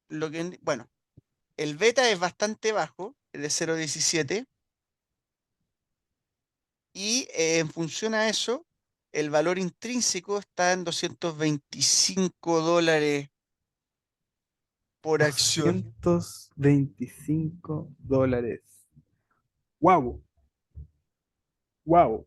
bueno, el beta es bastante bajo, es de 0,17, y en función a eso, el valor intrínseco está en $225 por acción. $225. ¡Wow! ¡Wow!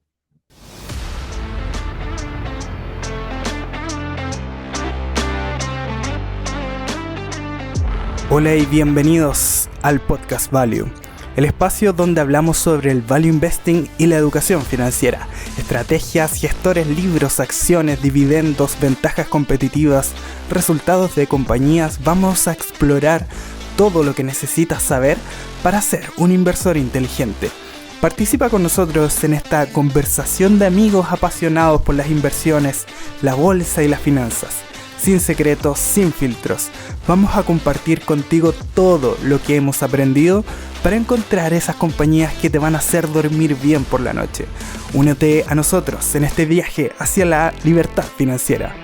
Hola y bienvenidos al Podcast Value, el espacio donde hablamos sobre el value investing y la educación financiera, estrategias, gestores, libros, acciones, dividendos, ventajas competitivas, resultados de compañías. Vamos a explorar todo lo que necesitas saber para ser un inversor inteligente. Participa con nosotros en esta conversación de amigos apasionados por las inversiones, la bolsa y las finanzas. Sin secretos, sin filtros. Vamos a compartir contigo todo lo que hemos aprendido para encontrar esas compañías que te van a hacer dormir bien por la noche. Únete a nosotros en este viaje hacia la libertad financiera.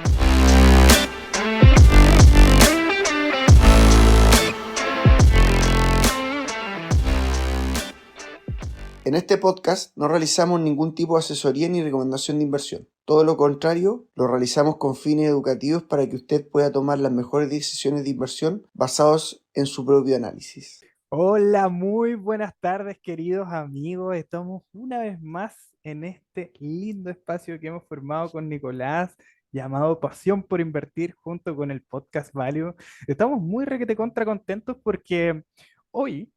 En este podcast no realizamos ningún tipo de asesoría ni recomendación de inversión. Todo lo contrario, lo realizamos con fines educativos para que usted pueda tomar las mejores decisiones de inversión basados en su propio análisis. Hola, muy buenas tardes queridos amigos. Estamos una vez más en este lindo espacio que hemos formado con Nicolás, llamado Pasión por Invertir, junto con el Podcast Value. Estamos muy requete contra contentos porque hoy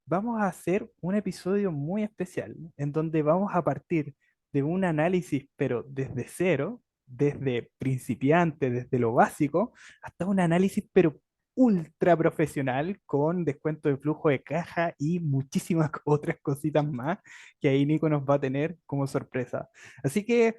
vamos a hacer un episodio muy especial en donde vamos a partir de un análisis, pero desde cero, desde principiante, desde lo básico, hasta un análisis, pero ultra profesional, con descuento de flujo de caja y muchísimas otras cositas más que ahí Nico nos va a tener como sorpresa. Así que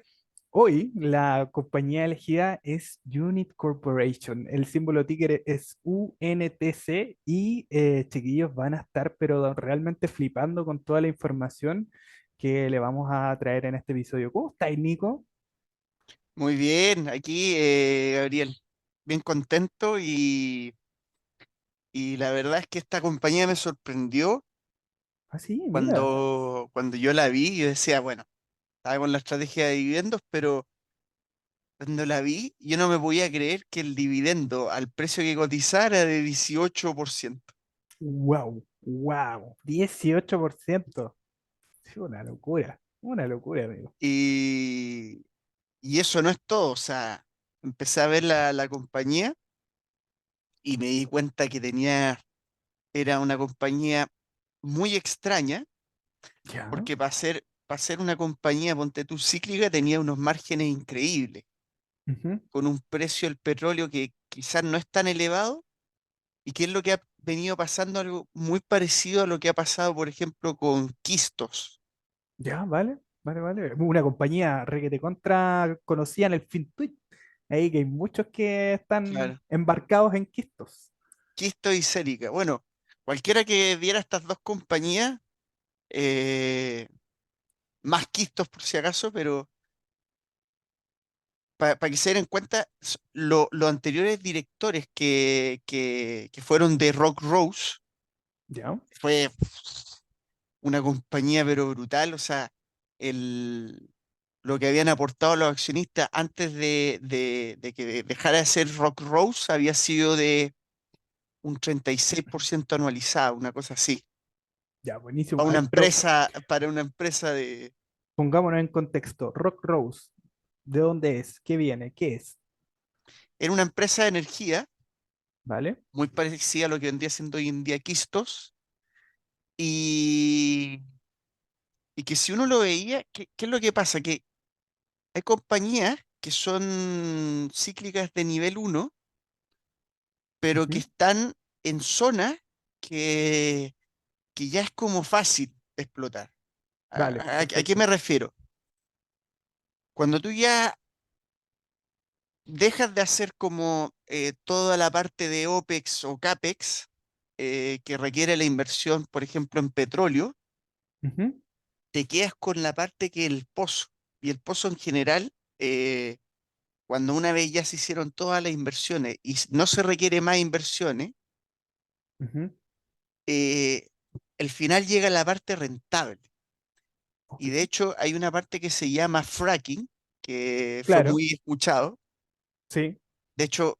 hoy la compañía elegida es Unit Corporation. El símbolo ticker es UNTC y chiquillos van a estar pero realmente flipando con toda la información que le vamos a traer en este episodio. ¿Cómo estáis, Nico? Muy bien, aquí Gabriel, bien contento y la verdad es que esta compañía me sorprendió Ah, sí, mira. cuando yo la vi. Yo decía, bueno, estaba con la estrategia de dividendos, pero cuando la vi, yo no me podía creer que el dividendo al precio que cotizara de 18%. Wow, wow. 18%. Sí, una locura, amigo. Y, y eso no es todo, o sea, empecé a ver la compañía y me di cuenta que era una compañía muy extraña, Ya. porque para ser una compañía, ponte tú, cíclica, tenía unos márgenes increíbles, Ujú. con un precio del petróleo que quizás no es tan elevado, y que es lo que ha venido pasando, algo muy parecido a lo que ha pasado, por ejemplo, con Quistos. Ya, vale, vale, vale. Una compañía requete contra conocida en el FinTwit. Ahí que hay muchos que están Claro. embarcados en quistos. Quistos y Célica. Bueno, cualquiera que viera estas dos compañías, eh, más Quistos por si acaso, pero para que se den cuenta, los anteriores directores que fueron de Rock Rose, Ya. fue una compañía pero brutal. O sea, el, lo que habían aportado los accionistas antes de que dejara de ser Rock Rose había sido de un 36% anualizado, una cosa así, Ya, buenísimo. para una Pero empresa de... pongámonos en contexto. Rock Rose, ¿de dónde es? ¿Qué viene? ¿Qué es? Era una empresa de energía ¿Vale? muy parecida a lo que vendría siendo hoy en día Quistos, y, y que si uno lo veía, ¿qué es lo que pasa? Que hay compañías que son cíclicas de nivel uno, pero que Ujú. están en zonas que, que ya es como fácil de explotar. Vale, ¿A qué me perfecto. refiero? Cuando tú ya dejas de hacer como toda la parte de OPEX o CAPEX, que requiere la inversión, por ejemplo, en petróleo, Ujú. te quedas con la parte que es el pozo. Y el pozo en general, cuando una vez ya se hicieron todas las inversiones y no se requiere más inversiones, Ujú. eh, el final llega a la parte rentable. Ok. Y de hecho hay una parte que se llama fracking, que fue Claro, muy escuchado. sí. De hecho,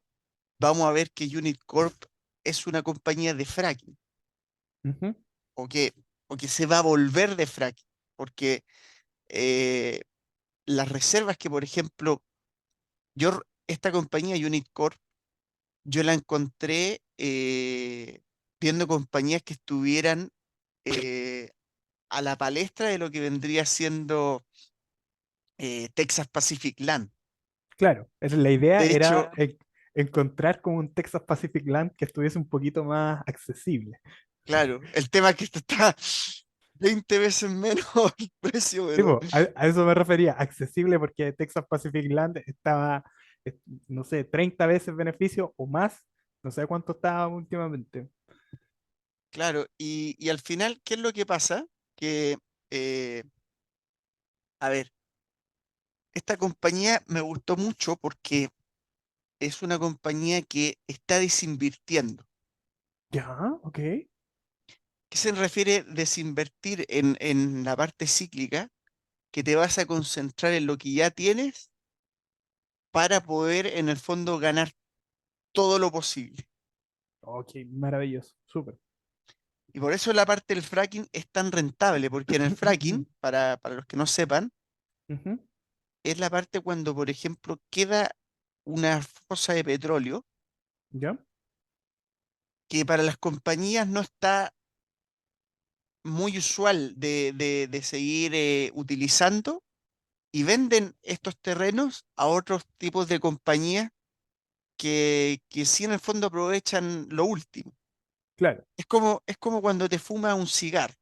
vamos a ver que Unit Corp es una compañía de fracking, Ujú. o que, o que se va a volver de fracking, porque eh, las reservas que, por ejemplo, esta compañía Unit Corp, yo la encontré viendo compañías que estuvieran eh, a la palestra de lo que vendría siendo Texas Pacific Land. Claro, la idea De hecho, era encontrar como un Texas Pacific Land que estuviese un poquito más accesible. claro, el tema es que esto está 20 veces menos el precio, pero Tipo, a eso me refería, accesible porque Texas Pacific Land estaba, no sé, 30 veces beneficio o más, no sé cuánto estaba últimamente. claro, y al final, ¿qué es lo que pasa? Que, eh, a ver, esta compañía me gustó mucho porque es una compañía que está desinvirtiendo. Ya, ok. ¿Qué se refiere desinvertir en la parte cíclica? Que te vas a concentrar en lo que ya tienes para poder, en el fondo, ganar todo lo posible. Ok, maravilloso, súper. Y por eso la parte del fracking es tan rentable, porque en el fracking, para los que no sepan, Ujú. es la parte cuando, por ejemplo, queda una fosa de petróleo ¿Ya? que para las compañías no está muy usual de seguir utilizando, y venden estos terrenos a otros tipos de compañías que sí en el fondo aprovechan lo último. Claro. Es como cuando te fumas un cigarro,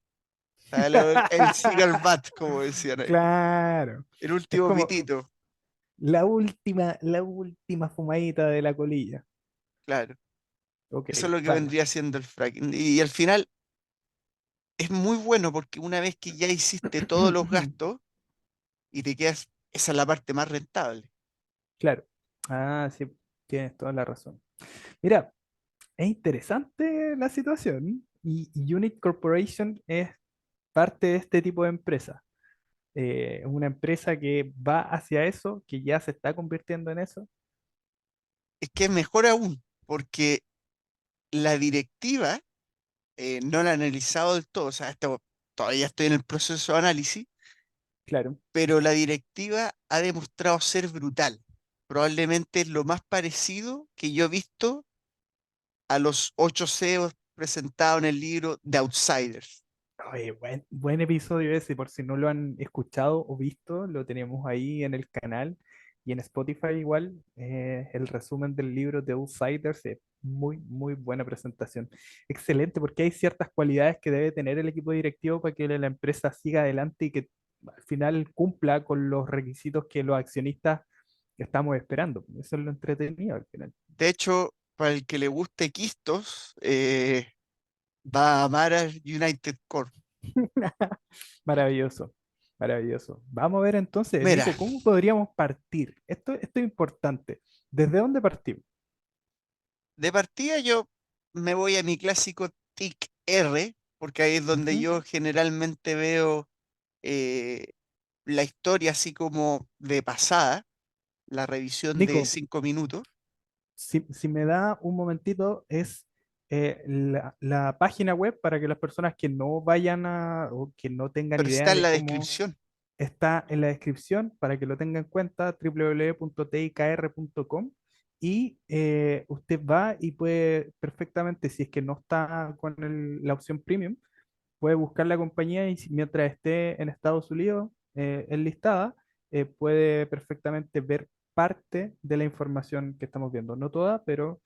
¿sabes? El cigar butt, como decían ahí. Claro. El Es último como pitito, la última fumadita de la colilla. claro. Ok, Eso es lo que vale. vendría siendo el fracking. Y al final es muy bueno porque una vez que ya hiciste todos los gastos y te quedas, esa es la parte más rentable. Claro. Ah, sí, tienes toda la razón. Mira, es interesante la situación y Unit Corporation es parte de este tipo de empresa. Es una empresa que va hacia eso, que ya se está convirtiendo en eso. Es que es mejor aún, porque la directiva no la he analizado del todo, o sea, todavía estoy en el proceso de análisis, Claro. pero la directiva ha demostrado ser brutal. Probablemente es lo más parecido que yo he visto a los 8 CEOs presentados en el libro The Outsiders. Oye, buen episodio ese, por si no lo han escuchado o visto, lo tenemos ahí en el canal y en Spotify igual. El resumen del libro de Outsiders es muy buena presentación. Excelente, porque hay ciertas cualidades que debe tener el equipo directivo para que la empresa siga adelante y que al final cumpla con los requisitos que los accionistas estamos esperando. Eso es lo entretenido al final. De hecho, para el que le guste Quistos, va a amar a United Corp. Maravilloso, maravilloso. Vamos a ver entonces, Mira, Nico, ¿cómo podríamos partir? Esto es importante. ¿Desde dónde partimos? de partida yo me voy a mi clásico TIC R, porque ahí es donde Ujú. yo generalmente veo eh, la historia así como de pasada, la revisión de Nico, 5 minutos. si me da un momentito, es la página web para que las personas que no vayan a o que no tengan Pero está idea en de la cómo descripción. está en la descripción para que lo tengan en cuenta, www.tikr.com. Y usted va y puede perfectamente, si es que no está con la opción premium, puede buscar la compañía y mientras esté en Estados Unidos enlistada, puede perfectamente ver parte de la información que estamos viendo. No toda, pero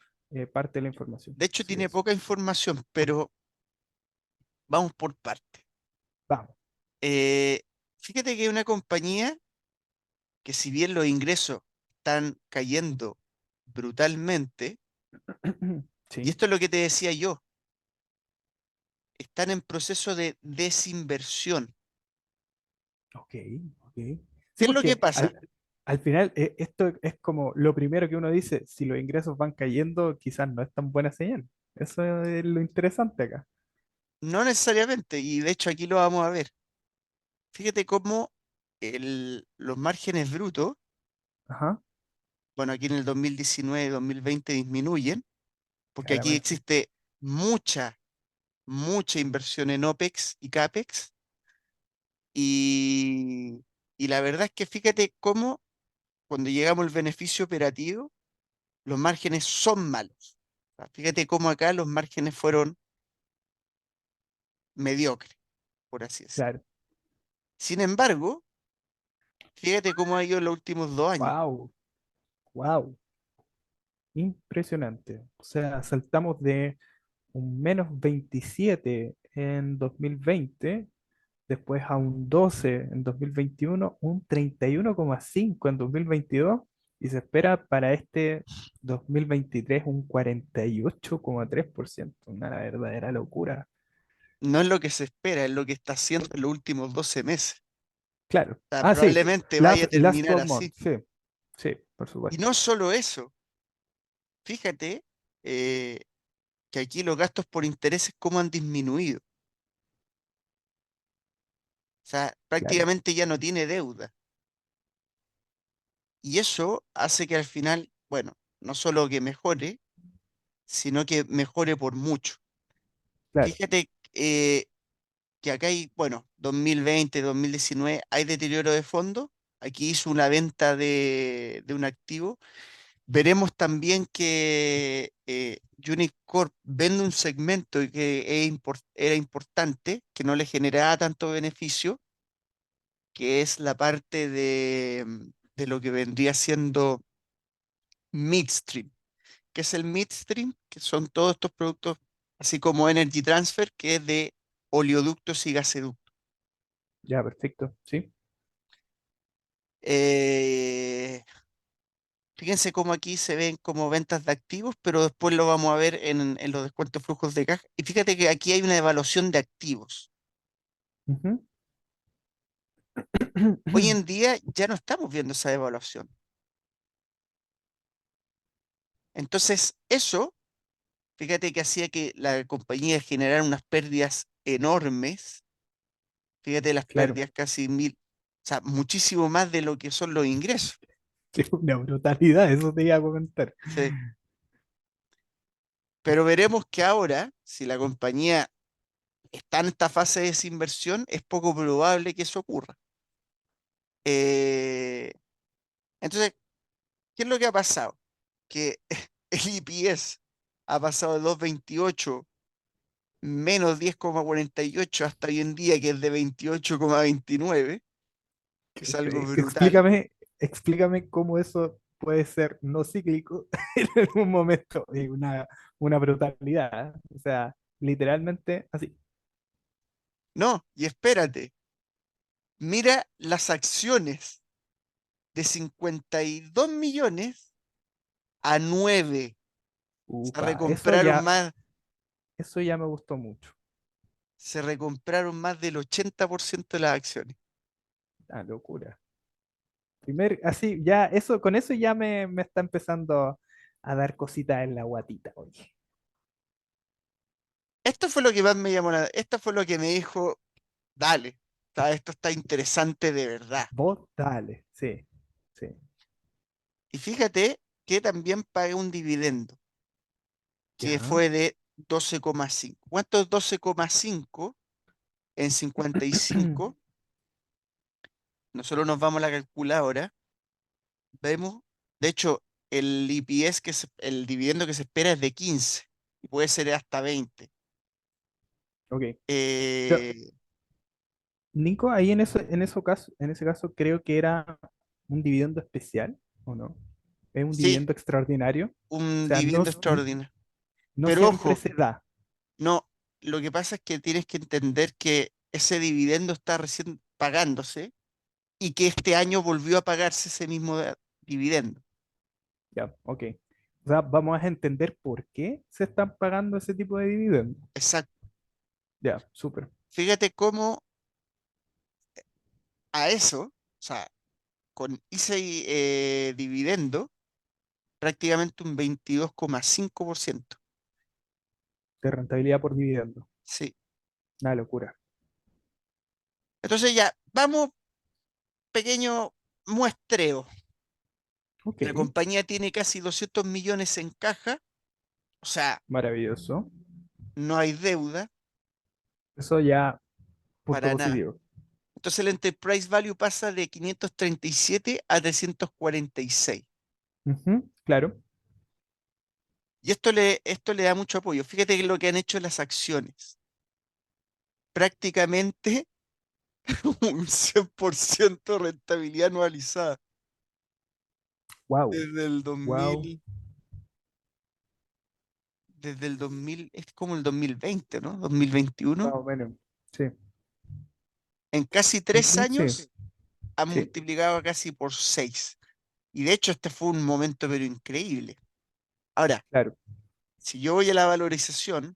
parte de la información. De hecho, Así tiene es. poca información, pero vamos por parte. Vamos. Eh, Fíjate que hay una compañía que si bien los ingresos están cayendo brutalmente, y Sí, esto es lo que te decía yo, están en proceso de desinversión. ok, ok. Sí, ¿Qué es lo que porque pasa? al final esto es como lo primero que uno dice, si los ingresos van cayendo, quizás no es tan buena señal. Eso es lo interesante acá. No necesariamente, y de hecho aquí lo vamos a ver. Fíjate cómo los márgenes brutos, Ajá, bueno, aquí en el 2019-2020 disminuyen, porque aquí claramente. existe mucha, mucha inversión en OPEX y CAPEX, y, y la verdad es que fíjate cómo cuando llegamos al beneficio operativo, los márgenes son malos. O sea, fíjate cómo acá los márgenes fueron mediocres, por así decirlo. Claro. Sin embargo, fíjate cómo ha ido en los últimos 2 años. Wow, wow. Impresionante. O sea, saltamos de un -27 en 2020, después a un 12 en 2021, un 31,5 en 2022 y se espera para este 2023 un 48,3%. Una verdadera locura. No es lo que se espera, es lo que está haciendo en los últimos 12 meses. Claro. O sea, Ah, sí. probablemente vaya a Last terminar 12 así. months. Sí, sí, por Y supuesto. no solo eso, fíjate eh, que aquí los gastos por intereses cómo han disminuido. O sea, Claro, prácticamente ya no tiene deuda. Y eso hace que al final, bueno, no solo que mejore, sino que mejore por mucho. claro. Fíjate que acá hay, bueno, 2020, 2019, hay deterioro de fondos. Aquí hizo una venta de un activo. Veremos también que Unicorp Corp vende un segmento y que era importante, que no le generaba tanto beneficio, que es la parte de lo que vendría siendo midstream. ¿Qué es el midstream? Que son todos estos productos, así como Energy Transfer, que es de oleoductos y gaseoductos. Ya, perfecto. Sí. Eh, Fíjense cómo aquí se ven como ventas de activos, pero después lo vamos a ver en los descuentos flujos de caja. Y fíjate que aquí hay una evaluación de activos. Ujú. Hoy en día ya no estamos viendo esa evaluación. Entonces, eso, fíjate que hacía que la compañía generara unas pérdidas enormes. Fíjate las Claro. pérdidas casi mil, o sea, muchísimo más de lo que son los ingresos. Sí, una brutalidad, eso te iba a comentar. Sí. Pero veremos que ahora, si la compañía está en esta fase de desinversión, es poco probable que eso ocurra. Eh, entonces, ¿qué es lo que ha pasado? Que el EPS ha pasado de 2,28 menos 10,48 hasta hoy en día, que es de 28,29, que es algo brutal. Explícame cómo eso puede ser no cíclico en algún momento. Es una brutalidad. ¿Eh? O sea, literalmente así. No, y espérate, mira las acciones de 52 millones a 9. Se Upa, recompraron más, eso ya me gustó mucho. se recompraron más del 80% de las acciones. Una locura. Así, ya, con eso ya me está empezando a dar cositas en la guatita, oye. Esto fue lo que más me llamó esto fue lo que me dijo, dale, esto está interesante de verdad. Vos, dale, sí, sí. Y fíjate que también pagué un dividendo, que Ya. fue de 12,5. ¿Cuánto es 12,5 en 55? Nosotros nos vamos a la calculadora, vemos, de hecho, el EPS, el dividendo que se espera es de 15 y puede ser hasta 20. Ok. Pero, Eh, Nico, ahí en ese caso creo que era un dividendo especial, ¿o no? Es un sí, dividendo extraordinario. O un sea, dividendo extraordinario. no Pero siempre ojo, se da. no, lo que pasa es que tienes que entender que ese dividendo está recién pagándose y que este año volvió a pagarse ese mismo dividendo. Ya, ok. O sea, vamos a entender por qué se están pagando ese tipo de dividendos. Exacto. Ya, súper. Fíjate cómo a eso, o sea, con ese dividendo, prácticamente un 22,5%. De rentabilidad por dividendo. Sí. Una locura. Entonces ya, vamos, pequeño muestreo. Ok, La compañía tiene casi 200 millones en caja, o sea, maravilloso. no hay deuda Eso ya, punto para nada. positivo. Entonces el enterprise value pasa de 537 a 346. Ujú, claro. Y esto le da mucho apoyo. Fíjate que lo que han hecho las acciones. Prácticamente un 100% rentabilidad anualizada Wow, desde el wow. 2000, desde el 2000, es como el 2020, ¿no? 2021. Más o menos. Sí. En casi 3 años Sí, ha sí, multiplicado casi por 6. Y de hecho este fue un momento pero increíble. Ahora, claro. si yo voy a la valorización,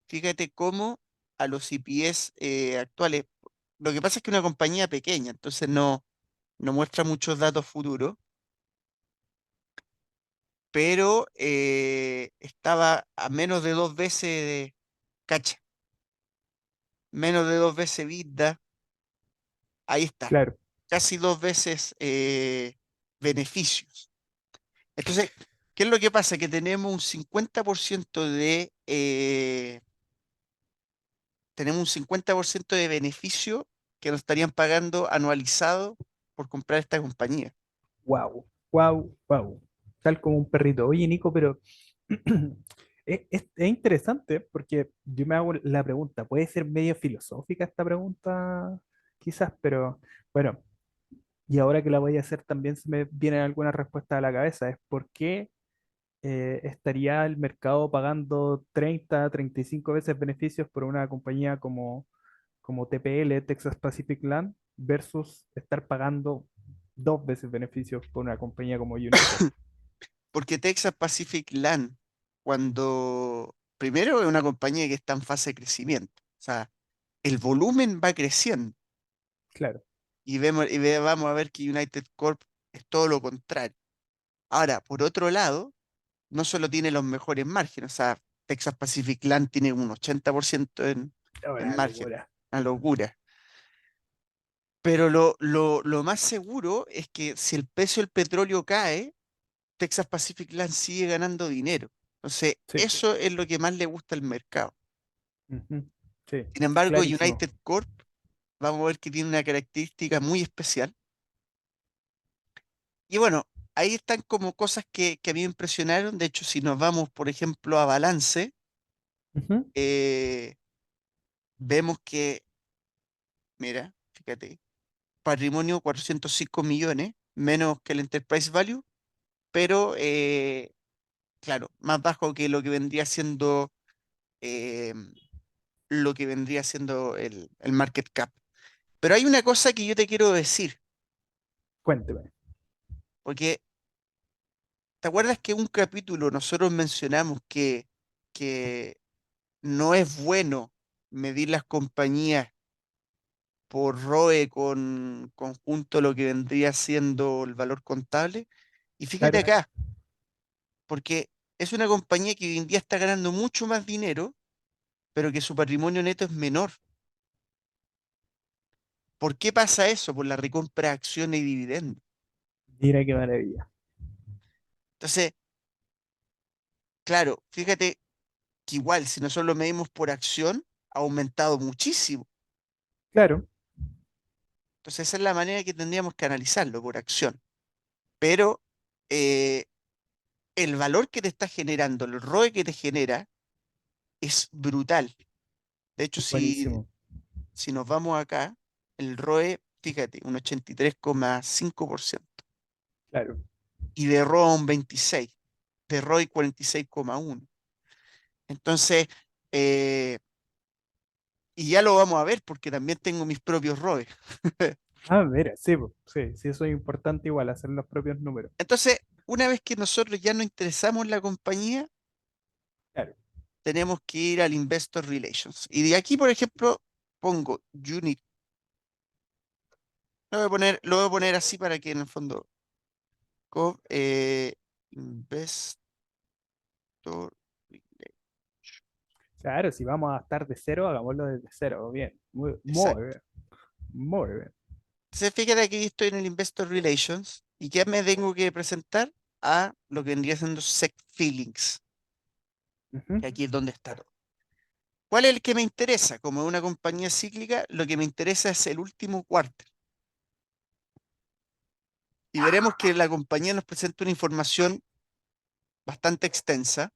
fíjate cómo a los EPS actuales, lo que pasa es que una compañía pequeña, entonces no muestra muchos datos futuros, pero estaba a menos de 2 veces cacha, menos de 2 veces EBITDA, ahí está, Claro. casi 2 veces beneficios. Entonces, ¿qué es lo que pasa? Que tenemos un 50% de beneficio que nos estarían pagando anualizado por comprar esta compañía. Wow, wow, wow. Tal como un perrito. Oye, Nico, pero es interesante porque yo me hago la pregunta, puede ser medio filosófica esta pregunta, quizás, pero bueno, y ahora que la voy a hacer también se me vienen algunas respuestas a la cabeza. Es por qué estaría el mercado pagando 35 veces beneficios por una compañía como TPL, Texas Pacific Land, versus estar pagando 2 veces beneficios por una compañía como United. Porque Texas Pacific Land, cuando primero es una compañía que está en fase de crecimiento, o sea, el volumen va creciendo Claro, vamos a ver que United Corp es todo lo contrario. Ahora, por otro lado, no solo tiene los mejores márgenes, o sea, Texas Pacific Land tiene un 80% en una margen, locura. una locura. Pero lo más seguro es que si el precio del petróleo cae, Texas Pacific Land sigue ganando dinero. Entonces, Sí, eso es lo que más le gusta al mercado. ujú, sí, Sin embargo, clarísimo. United Corp, vamos a ver que tiene una característica muy especial. Y bueno, ahí están como cosas que a mí me impresionaron. De hecho, si nos vamos, por ejemplo, a balance, Ujú, eh, vemos que, mira, fíjate, patrimonio 405 millones, menos que el Enterprise Value, pero claro, más bajo que eh, lo que vendría siendo el market cap. Pero hay una cosa que yo te quiero decir, cuénteme. porque ¿te acuerdas que en un capítulo nosotros mencionamos que no es bueno medir las compañías por ROE con conjunto lo que vendría siendo el valor contable? Y fíjate Claro, acá, porque es una compañía que hoy en día está ganando mucho más dinero, pero que su patrimonio neto es menor. ¿Por qué pasa eso? Por la recompra de acciones y dividendos. mira qué maravilla. Entonces, claro, fíjate que igual, si nosotros lo medimos por acción, ha aumentado muchísimo. Claro, Entonces, esa es la manera que tendríamos que analizarlo, por acción. Pero eh, el valor que te está generando, el ROE que te genera, es brutal. De hecho, si, buenísimo. si nos vamos acá, el ROE, fíjate, un 83,5% Claro. y de ROE un 26%, de ROE 46,1%. Entonces, eh, y ya lo vamos a ver porque también tengo mis propios ROE. Ah, mira, sí, po, sí, sí, eso es importante igual, hacer los propios números. Entonces, una vez que nosotros ya nos interesamos en la compañía, Claro. tenemos que ir al Investor Relations. Y de aquí, por ejemplo, pongo Unit. Lo voy a poner así para que en el fondo Investor Claro, si vamos a estar de cero, hagámoslo desde cero. Bien, muy Exacto. bien, muy bien. Entonces, fíjate aquí estoy en el Investor Relations y ¿qué me tengo que presentar? A lo que vendría siendo SEC Feelings, Ujú. que aquí es donde está todo. ¿Cuál es el que me interesa? Como es una compañía cíclica, lo que me interesa es el último cuarto. Y veremos que la compañía nos presenta una información bastante extensa.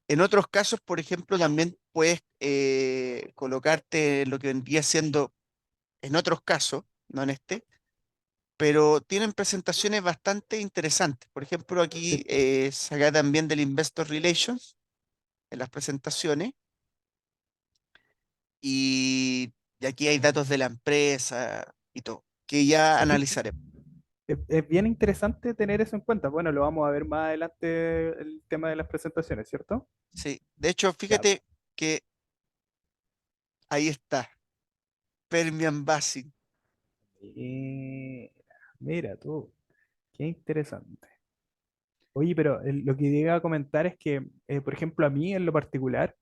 En otros casos, por ejemplo, también puedes colocarte lo que vendría siendo, en otros casos, no en este, pero tienen presentaciones bastante interesantes. Por ejemplo, aquí Sí. saca también del Investor Relations en las presentaciones y aquí hay datos de la empresa y todo, que ya Es, bi- analizaremos. es bien interesante tener eso en cuenta. Bueno, lo vamos a ver más adelante el tema de las presentaciones, ¿cierto? Sí, de hecho, Ya. fíjate que ahí está, Permian Basin. Mira, mira tú, qué interesante. Oye, pero lo que iba a comentar es que, por ejemplo, a mí en lo particular,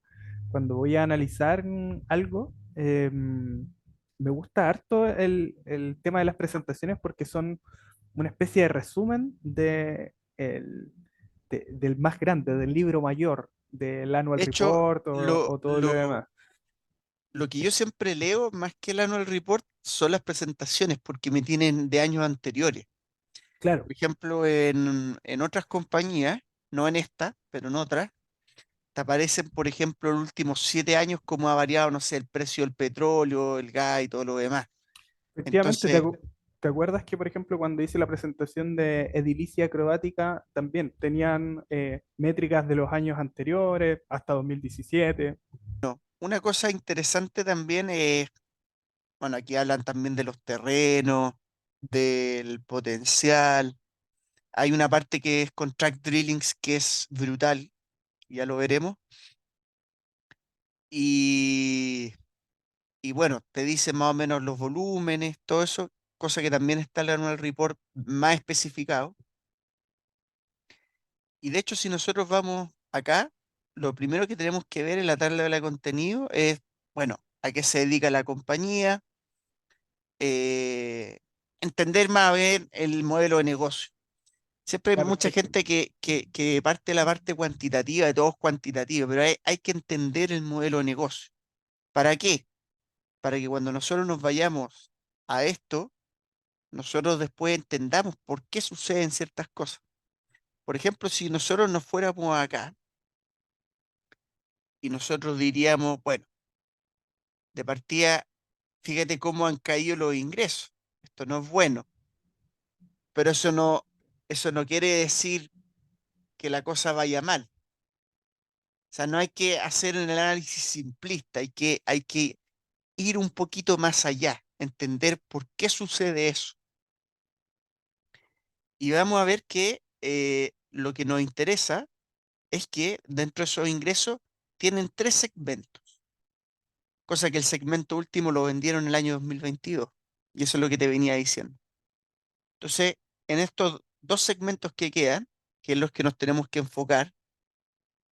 cuando voy a analizar algo, me gusta harto el tema de las presentaciones porque son una especie de resumen del más grande, del libro mayor, del annual De hecho, report o todo lo demás. lo que yo siempre leo, más que el annual report, son las presentaciones, porque me tienen de años anteriores. Claro, Por ejemplo, en otras compañías, no en esta, pero en otras, te aparecen, por ejemplo, los últimos 7 años, cómo ha variado, no sé, el precio del petróleo, el gas y todo lo demás. efectivamente, Entonces, ¿te acuerdas que, por ejemplo, cuando hice la presentación de edilicia acrobática, también tenían métricas de los años anteriores, hasta 2017? una cosa interesante también es, bueno, aquí hablan también de los terrenos, del potencial. Hay una parte que es contract drillings que es brutal, ya lo veremos. Y, y bueno, te dice más o menos los volúmenes, todo eso, cosa que también está en el annual report más especificado. Y de hecho, si nosotros vamos acá, lo primero que tenemos que ver en la tabla de contenido es, bueno, a qué se dedica la compañía, eh, entender más bien el modelo de negocio. Siempre hay Ya, mucha perfecto. gente que parte de la parte cuantitativa, de todo es cuantitativo, pero hay que entender el modelo de negocio. ¿Para qué? Para que cuando nosotros nos vayamos a esto, nosotros después entendamos por qué suceden ciertas cosas. Por ejemplo, si nosotros nos fuéramos acá y nosotros diríamos, bueno, de partida, fíjate cómo han caído los ingresos. Esto no es bueno, pero eso no quiere decir que la cosa vaya mal. O sea, no hay que hacer un análisis simplista, hay que ir un poquito más allá, entender por qué sucede eso. Y vamos a ver que lo que nos interesa es que dentro de esos ingresos tienen tres segmentos, cosa que el segmento último lo vendieron en el año 2022. Y eso es lo que te venía diciendo. Entonces, en estos dos segmentos que quedan, que es los que nos tenemos que enfocar,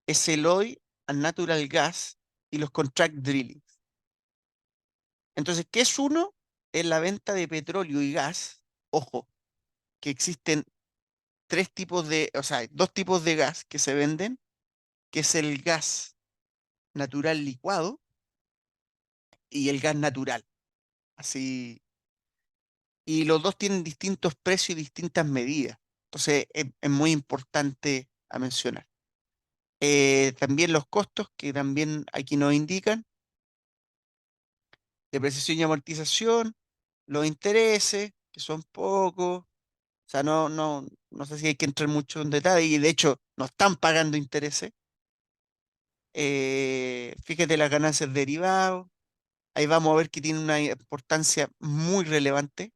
es el oil and natural gas y los contract drilling. Entonces, ¿qué es uno? Es la venta de petróleo y gas. Ojo, que existen tres tipos de, o sea, dos tipos de gas que se venden, que es el gas natural licuado y el gas natural. Así, y los dos tienen distintos precios y distintas medidas. Entonces, es muy importante a mencionar. También los costos, que también aquí nos indican, depreciación y amortización, los intereses, que son pocos. O sea, no sé si hay que entrar mucho en detalle, y de hecho, no están pagando intereses. Fíjate las ganancias derivadas. Ahí vamos a ver que tiene una importancia muy relevante.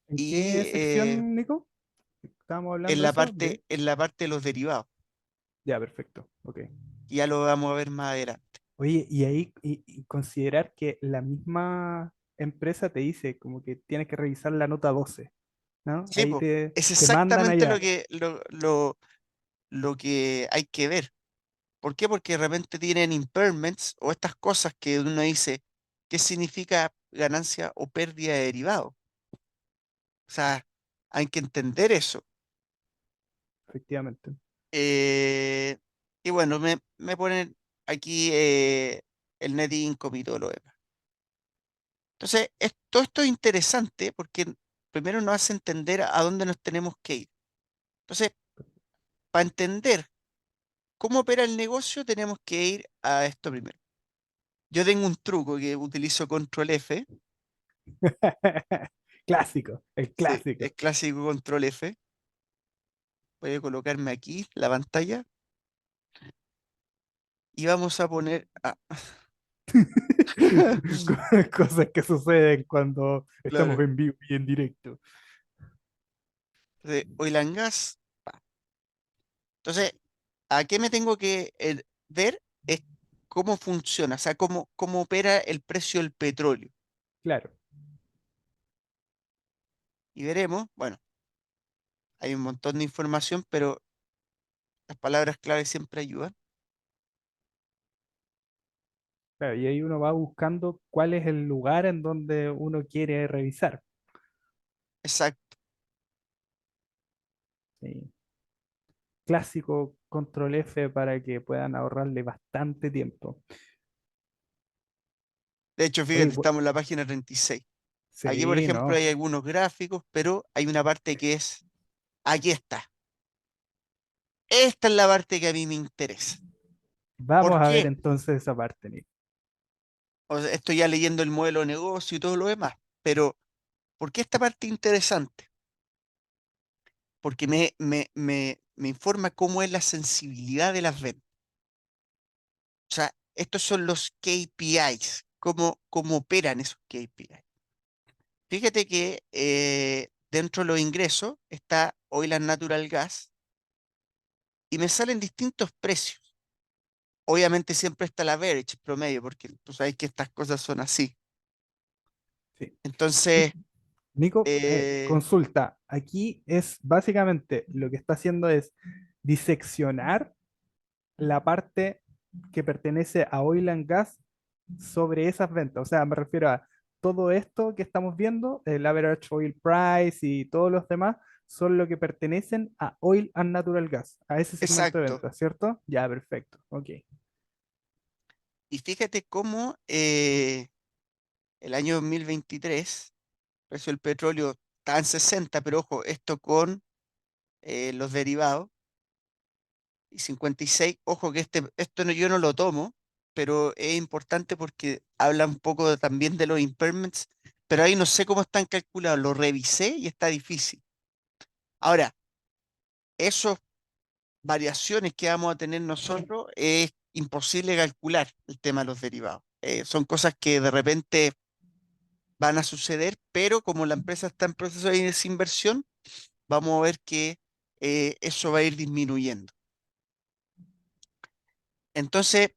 ¿En Y qué sección, Nico? Estábamos hablando de eso. De... en la parte de los derivados, Ya, perfecto. Ok. que ya lo vamos a ver más adelante. Oye, y ahí y considerar que la misma empresa te dice como que tienes que revisar la nota 12. ¿no? Sí, Ahí po, es te mandan exactamente allá. lo que hay que ver. ¿Por qué? Porque de repente tienen impairments o estas cosas que uno dice, ¿qué significa ganancia o pérdida de derivado? O sea, hay que entender eso. Efectivamente. Eh, y bueno, me ponen aquí el net income y todo lo demás. Entonces, todo esto es interesante porque primero nos hace entender a dónde nos tenemos que ir. Entonces, para entender cómo opera el negocio, tenemos que ir a esto primero. Yo tengo un truco que utilizo control F. Clásico, el Sí, es clásico. clásico control F. Voy a colocarme aquí la pantalla y vamos a poner Cosas que suceden cuando estamos claro, en vivo y en directo. de oil and gas. Entonces, ¿a qué me tengo que ver? Es cómo funciona, o sea, cómo opera el precio del petróleo. Claro. Y veremos, bueno, hay un montón de información, pero las palabras clave siempre ayudan. Claro, y ahí uno va buscando cuál es el lugar en donde uno quiere revisar. Exacto. Sí. Clásico control F para que puedan ahorrarle bastante tiempo. De hecho, Oye, fíjate, estamos en la página 36. Aquí, por sí, ejemplo, no. hay algunos gráficos, pero hay una parte que es, aquí está. Esta es la parte que a mí me interesa. Vamos ¿Por a ver qué? entonces esa parte, Nico. O sea, estoy ya leyendo el modelo de negocio y todo lo demás, pero ¿por qué esta parte es interesante? Porque me informa cómo es la sensibilidad de las ventas. O sea, estos son los KPIs, cómo operan esos KPIs. Fíjate que dentro de los ingresos está Oil and Natural Gas y me salen distintos precios. Obviamente siempre está la average promedio, porque tú sabes que estas cosas son así. Sí. Entonces, Nico, eh, consulta. Aquí es básicamente lo que está haciendo es diseccionar la parte que pertenece a Oil and Gas sobre esas ventas. O sea, me refiero a todo esto que estamos viendo, el average oil price y todos los demás, son lo que pertenecen a Oil and Natural Gas, a ese segmento de exacto. ventas, ¿cierto? Ya, perfecto. Ok. Y fíjate cómo el año 2023, el precio del petróleo está en 60, pero ojo, esto con los derivados, y 56, ojo que esto no, yo no lo tomo, pero es importante porque habla un poco también de los impairments, pero ahí no sé cómo están calculados, lo revisé y está difícil. Ahora, esas variaciones que vamos a tener nosotros es imposible calcular el tema de los derivados. Son cosas que de repente van a suceder, pero como la empresa está en proceso de desinversión, vamos a ver que eso va a ir disminuyendo. Entonces,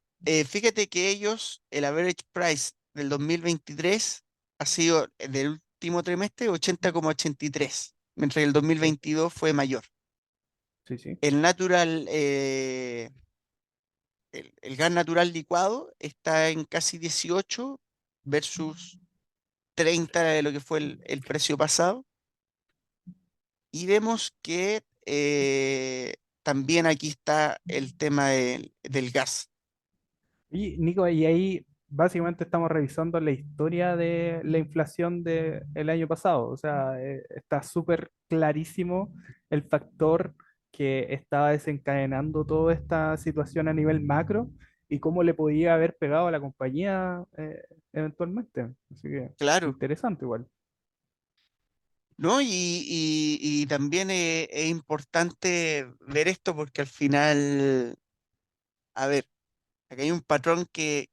fíjate que ellos, el average price del 2023 ha sido del último trimestre 80,83, mientras que el Sí, 2022 fue mayor. sí, sí. El natural, el gas natural licuado está en casi 18 versus 30 de lo que fue el precio pasado. Y vemos que también aquí está el tema del gas. Y Nico, y ahí básicamente estamos revisando la historia de la inflación del año pasado. O sea, está súper clarísimo el factor que estaba desencadenando toda esta situación a nivel macro y cómo le podía haber pegado a la compañía eventualmente. Así que Claro, interesante igual. ¿no? Y también es importante ver esto porque al final, a ver, aquí hay un patrón que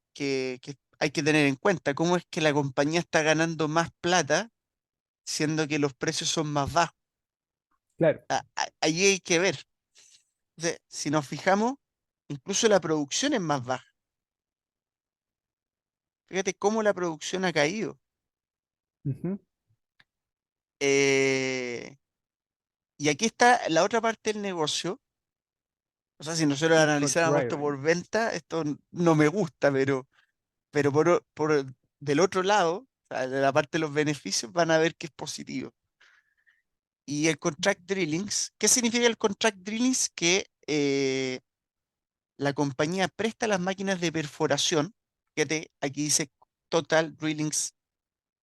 hay que tener en cuenta. ¿Cómo es que la compañía está ganando más plata siendo que los precios son más bajos? Claro. Ahí hay que ver. Entonces, si nos fijamos, incluso la producción es más baja. Fíjate cómo la producción ha caído. Ujú. Y aquí está la otra parte del negocio. O sea, si nosotros el short analizáramos esto driving. por venta, esto no me gusta, pero del otro lado, o sea, de la parte de los beneficios, van a ver que es positivo. Y el contract drillings, ¿qué significa el contract drillings? Que la compañía presta las máquinas de perforación. Fíjate, aquí dice Total Drillings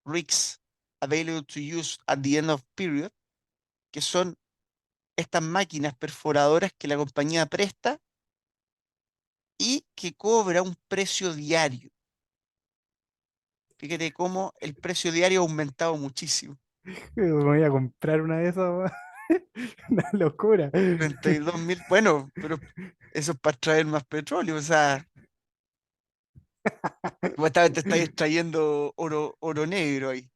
Rigs available to use at the end of period, que son estas máquinas perforadoras que la compañía presta y que cobra un precio diario. Fíjate cómo el precio diario ha aumentado muchísimo. Me voy a comprar una de esas, weón. Una locura. 32.000, bueno, pero eso es para extraer más petróleo, o sea, supuestamente estáis extrayendo oro negro ahí.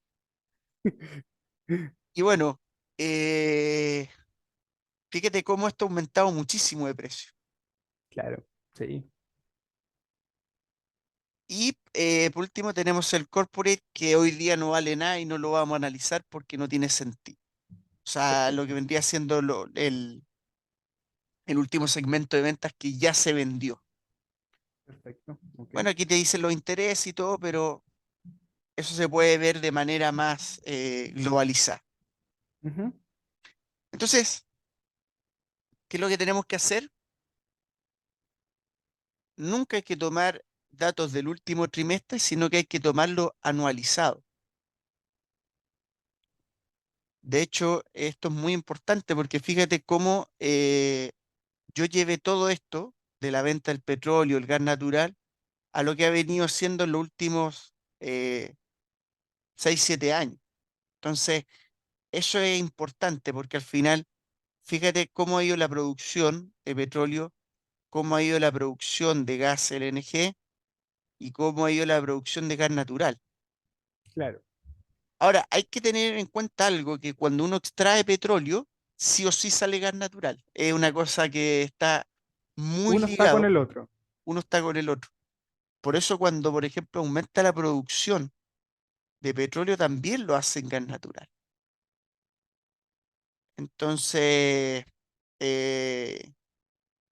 Y bueno, eh, fíjate cómo esto ha aumentado muchísimo de precio. Claro, sí, Y por último tenemos el corporate que hoy día no vale nada y no lo vamos a analizar porque no tiene sentido. O sea, lo que perfecto, vendría siendo el último segmento de ventas que ya se vendió. perfecto, ok. Bueno, aquí te dicen los intereses y todo, pero eso se puede ver de manera más globalizada. Ujú. Entonces, ¿qué es lo que tenemos que hacer? Nunca hay que tomar datos del último trimestre, sino que hay que tomarlo anualizado. De hecho, esto es muy importante porque fíjate cómo yo llevé todo esto de la venta del petróleo, el gas natural, a lo que ha venido siendo en los últimos 6, 7 años. Entonces, eso es importante porque al final, fíjate cómo ha ido la producción de petróleo, cómo ha ido la producción de gas LNG y cómo ha ido la producción de gas natural. Claro. Ahora, hay que tener en cuenta algo, que cuando uno extrae petróleo, sí o sí sale gas natural. Es una cosa que está muy Uno está con ligado, el otro. uno está con el otro. Por eso cuando, por ejemplo, aumenta la producción de petróleo, también lo hace en gas natural. Entonces, eh,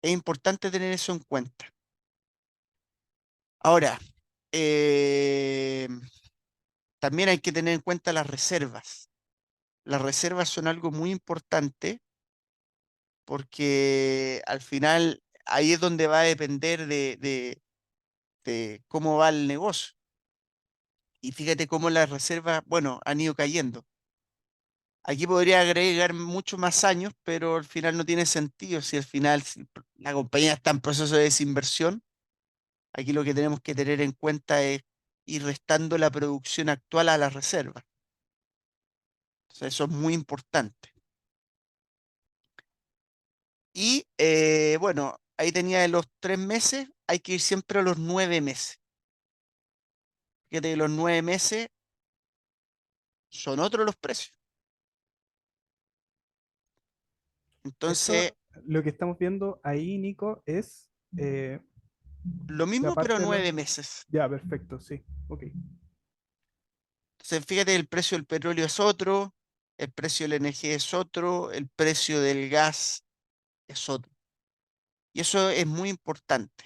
es importante tener eso en cuenta. Ahora, eh, también hay que tener en cuenta las reservas. Las reservas son algo muy importante porque al final ahí es donde va a depender de cómo va el negocio. Y fíjate cómo las reservas, bueno, han ido cayendo. Aquí podría agregar muchos más años, pero al final no tiene sentido. Si al final la compañía está en proceso de desinversión, aquí lo que tenemos que tener en cuenta es ir restando la producción actual a las reservas. O sea, eso es muy importante. Y bueno, ahí tenía de los 3 meses, hay que ir siempre a los 9 meses. Fíjate que los 9 meses son otros los precios. Entonces, Esto, lo que estamos viendo ahí, Nico, es lo la mismo, pero a parte de los... 9 meses. Ya, perfecto, sí. Ok. Entonces, fíjate, el precio del petróleo es otro, el precio del energía es otro, el precio del gas es otro. Y eso es muy importante.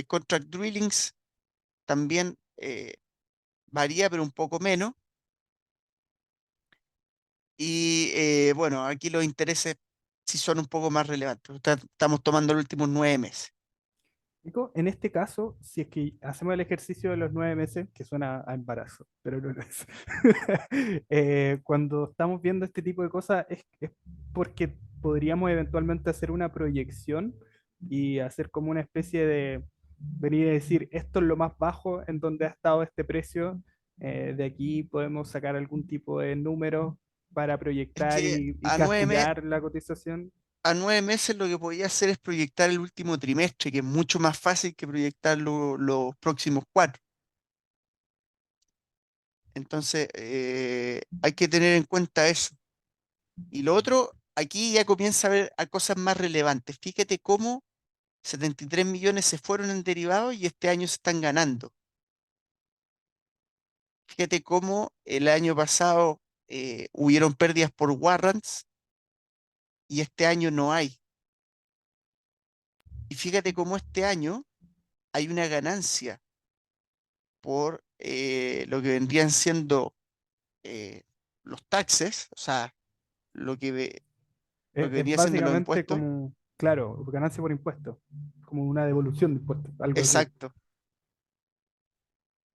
Contract drillings también varía, pero un poco menos. Y bueno, aquí los intereses sí son un poco más relevantes. Estamos tomando los últimos 9 meses. Nico, en este caso, si es que hacemos el ejercicio de los 9 meses, que suena a embarazo, pero no lo es. Cuando estamos viendo este tipo de cosas, es porque podríamos eventualmente hacer una proyección y hacer como una especie de venir a decir, esto es lo más bajo en donde ha estado este precio. De aquí podemos sacar algún tipo de número para Es proyectar que y calcular la cotización. a 9 meses lo que podía hacer es proyectar el último trimestre, que es mucho más fácil que proyectar los próximos 4. Entonces, hay que tener en cuenta eso. Y lo otro, aquí ya comienza a ver a cosas más relevantes. Fíjate cómo 73 millones se fueron en derivados y este año se están ganando. Fíjate cómo el año pasado hubieron pérdidas por warrants y este año no hay. Y fíjate cómo este año hay una ganancia por lo que vendrían siendo eh, los taxes, o sea, lo que, lo que Es venía siendo los básicamente impuestos. como, claro, ganancia por impuestos, como una devolución de impuestos, algo así. Exacto.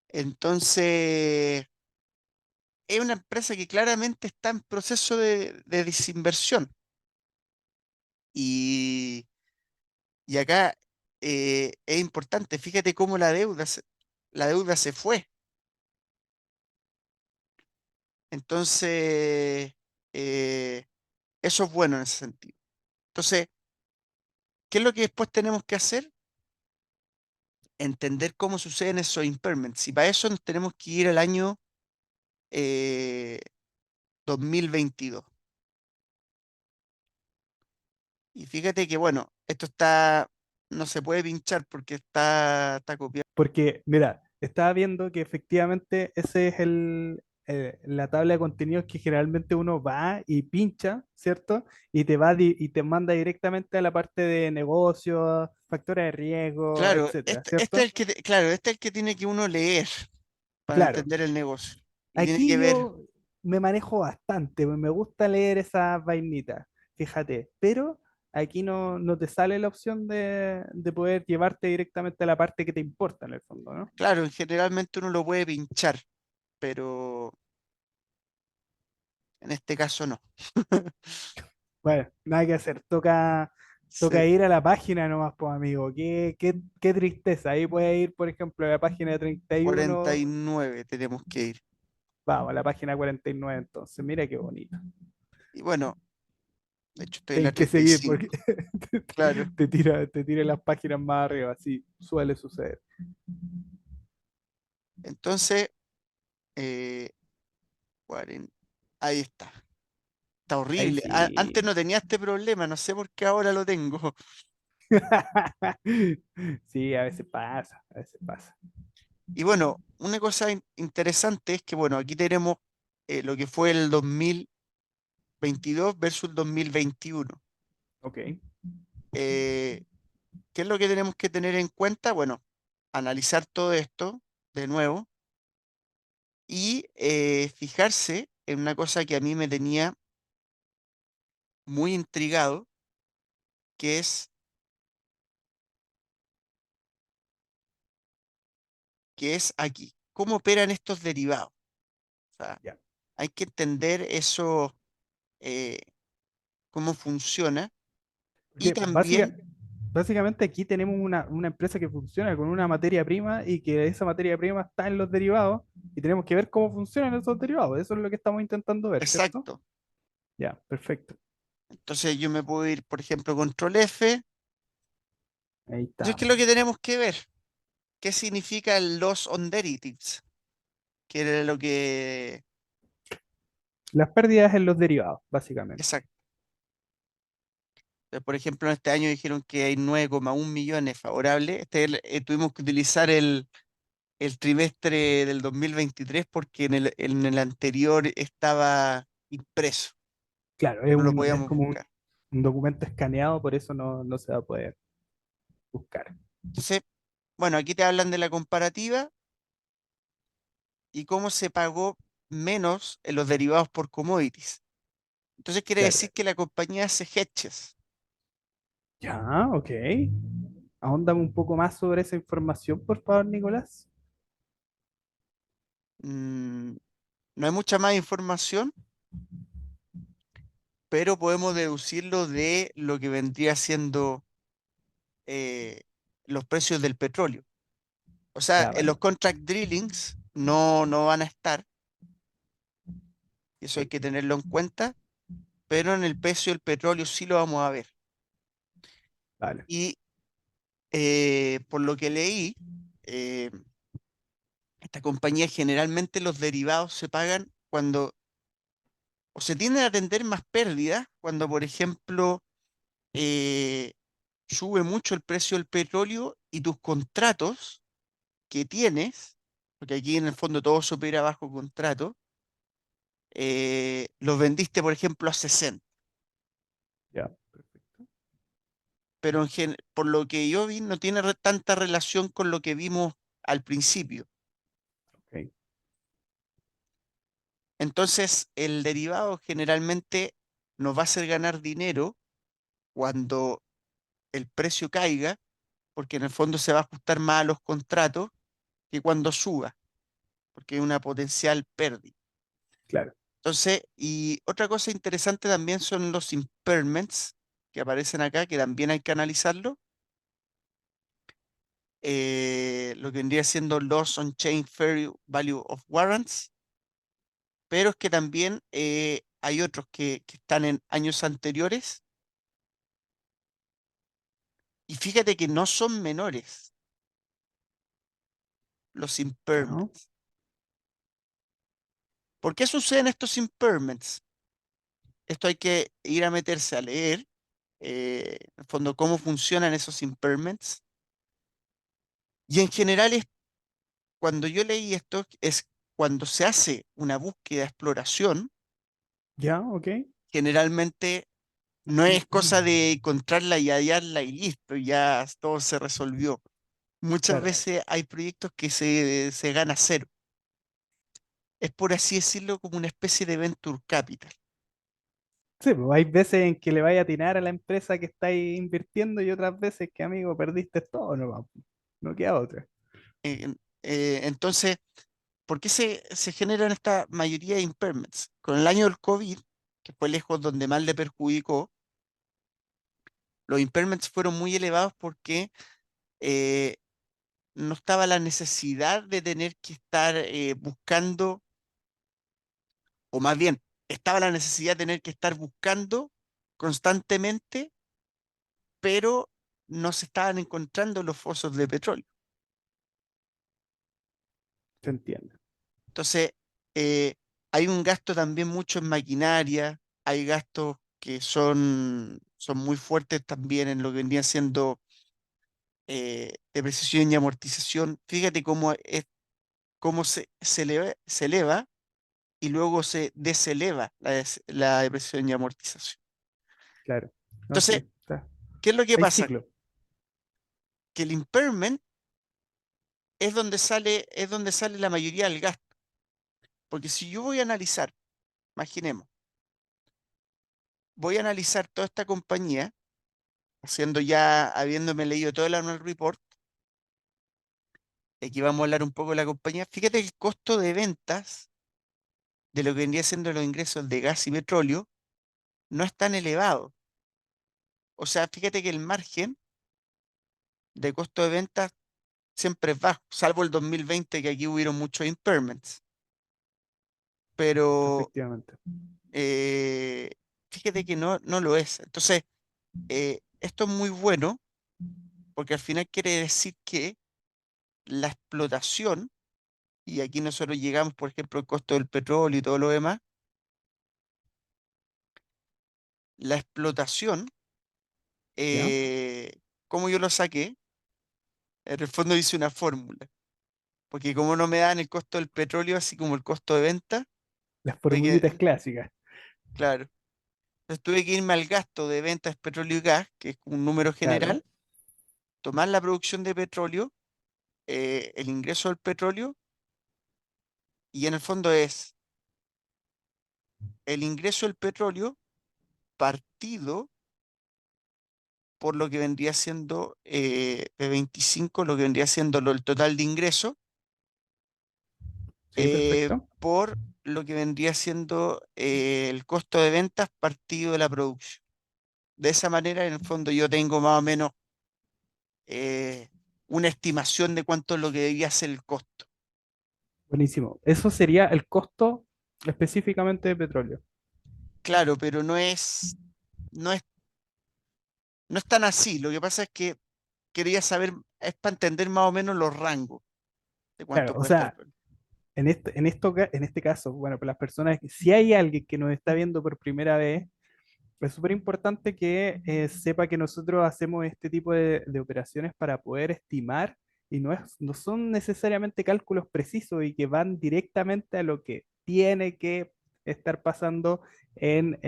Entonces, es una empresa que claramente está en proceso de desinversión. Y, y acá es importante, fíjate cómo la deuda se fue. Entonces, eh, eso es bueno en ese sentido. Entonces, ¿qué es lo que después tenemos que hacer? Entender cómo suceden esos impairments. Y para eso nos tenemos que ir al año eh, 2022. Y fíjate que, bueno, esto no se puede pinchar porque está copiado. Porque, mira, estaba viendo que efectivamente ese es la tabla de contenidos que generalmente uno va y pincha, ¿cierto? Y y te manda directamente a la parte de negocios, factores de riesgo, Claro, etcétera, este es ¿cierto? el que, claro, este es el que tiene que uno leer para Claro, entender el negocio. Y tiene aquí que ver, yo me manejo bastante, me gusta leer esas vainitas, fíjate, pero aquí no te sale la opción de poder llevarte directamente a la parte que te importa en el fondo, ¿no? claro, generalmente uno lo puede pinchar, pero en este caso no. Bueno, nada que hacer, toca Sí, ir a la página nomás, pues amigo, qué tristeza, ahí puede ir, por ejemplo, a la página 31, 49 tenemos que ir. vamos, a la página 49 entonces, mira qué bonito. Y bueno, de hecho estoy en la Tenéis que seguir 35. porque Claro. te tira las páginas más arriba, así suele suceder. Entonces, eh, 40 ahí está. Está Ahí horrible. Antes sí. no tenía este problema, no sé por qué ahora lo tengo. Sí, a veces pasa, a veces pasa. Y bueno, una cosa interesante es que, bueno, aquí tenemos lo que fue el 2022 versus el 2021. Ok, Eh, ¿Qué es lo que tenemos que tener en cuenta? Bueno, analizar todo esto de nuevo y fijarse en una cosa que a mí me tenía muy intrigado, que es aquí, cómo operan estos derivados. O sea, ya. hay que entender eso, eh, cómo funciona y Porque también, básicamente aquí tenemos una empresa que funciona con una materia prima y que esa materia prima está en los derivados y tenemos que ver cómo funcionan esos derivados. Eso es lo que estamos intentando ver, ¿cierto? exacto. Ya, perfecto. Entonces yo me puedo ir, por ejemplo, control F. Ahí Entonces, ¿qué es estamos. lo que tenemos que ver? ¿Qué significa el loss on derivatives? Que era lo que... Las pérdidas en los derivados, básicamente. Exacto. Por ejemplo, en este año dijeron que hay 9,1 millones favorables. Tuvimos que utilizar el trimestre del 2023 porque en el anterior estaba impreso. Claro, No lo es podíamos como buscar. un documento escaneado, por eso no se va a poder buscar. Entonces, bueno, aquí te hablan de la comparativa y cómo se pagó menos en los derivados por commodities. Entonces quiere Claro. decir que la compañía hace hedges. Ya, ok. Ahóndame un poco más sobre esa información, por favor, Nicolás. Mm, no hay mucha más información, pero podemos deducirlo de lo que vendría siendo eh, los precios del petróleo. O sea, Ya, en los vale. contract drillings no van a estar, y eso hay Ok, que tenerlo en cuenta, pero en el precio del petróleo sí lo vamos a ver. vale. Y por lo que leí, eh, esta compañía generalmente los derivados se pagan cuando, o se tienden a tener más pérdidas, cuando, por ejemplo, eh, sube mucho el precio del petróleo y tus contratos que tienes, porque aquí en el fondo todo se opera bajo contrato, los vendiste, por ejemplo, a 60. Ya, perfecto. pero por lo que yo vi no tiene tanta relación con lo que vimos al principio. Ok, Entonces, el derivado generalmente nos va a hacer ganar dinero cuando el precio caiga, porque en el fondo se va a ajustar más a los contratos que cuando suba, porque hay una potencial pérdida. claro. Entonces, y otra cosa interesante también son los impairments que aparecen acá, que también hay que analizarlo. Lo que vendría siendo Loss on Chain Fair Value of Warrants, pero es que también hay otros que están en años anteriores y fíjate que no son menores los Ya, impairments. ¿Por qué suceden estos impairments? Esto hay que ir a meterse a leer, en el fondo, cómo funcionan esos impairments. Y en general es cuando yo leí esto, es cuando se hace una búsqueda de exploración, ya, ok. generalmente no es cosa de encontrarla y hallarla y listo, ya todo se resolvió. Muchas Claro. veces hay proyectos que se gana cero. Es por así decirlo como una especie de venture capital. Sí, pues hay veces en que le vaya a atinar a la empresa que estáis invirtiendo y otras veces que, amigo, perdiste todo, no, no queda otra. Entonces, ¿por qué se generan esta mayoría de impairments? Con el año del COVID, que fue lejos donde más le perjudicó, los impairments fueron muy elevados porque eh, no estaba la necesidad de tener que estar buscando, o más bien, estaba la necesidad de tener que estar buscando constantemente, pero no se estaban encontrando los pozos de petróleo. Se entiende. Entonces, eh, hay un gasto también mucho en maquinaria, hay gastos que son muy fuertes también en lo que vendría siendo depreciación y amortización. Fíjate cómo se eleva y luego se deseleva la depreciación y amortización. Claro. No, Entonces, sí. Está. ¿qué es lo que Hay pasa? ciclo. Que el impairment es donde sale la mayoría del gasto. Porque si yo voy a analizar, imaginemos, voy a analizar toda esta compañía, habiéndome leído todo el annual report, aquí vamos a hablar un poco de la compañía. Fíjate el costo de ventas de lo que vendría siendo los ingresos de gas y petróleo no es tan elevado. O sea, fíjate que el margen de costo de ventas siempre es bajo, salvo el 2020 que aquí hubieron muchos impairments. Pero Efectivamente. eh, fíjate que no lo es. Entonces, esto es muy bueno porque al final quiere decir que la explotación, y aquí nosotros llegamos, por ejemplo, al costo del petróleo y todo lo demás, la explotación, ¿Ya? como yo lo saqué, en el fondo hice una fórmula, porque como no me dan el costo del petróleo, así como el costo de venta, Las tuve formulitas que, clásicas. claro, entonces tuve que irme al gasto de ventas de petróleo y gas, que es un número Claro. general, tomar la producción de petróleo, el ingreso del petróleo, y en el fondo es el ingreso del petróleo partido por lo que vendría siendo de 25, lo que vendría siendo el total de ingreso, Sí, perfecto. por lo que vendría siendo el costo de ventas partido de la producción. De esa manera, en el fondo, yo tengo más o menos eh, una estimación de cuánto es lo que debería ser el costo. Buenísimo. Eso sería el costo específicamente de petróleo. Claro, pero no es tan así. Lo que pasa es que quería saber, es para entender más o menos los rangos de cuánto Claro, o puede estar el sea, petróleo. en este caso, bueno, para las personas, si hay alguien que nos está viendo por primera vez, es súper importante que sepa que nosotros hacemos este tipo de operaciones para poder estimar y no son necesariamente cálculos precisos y que van directamente a lo que tiene que estar pasando en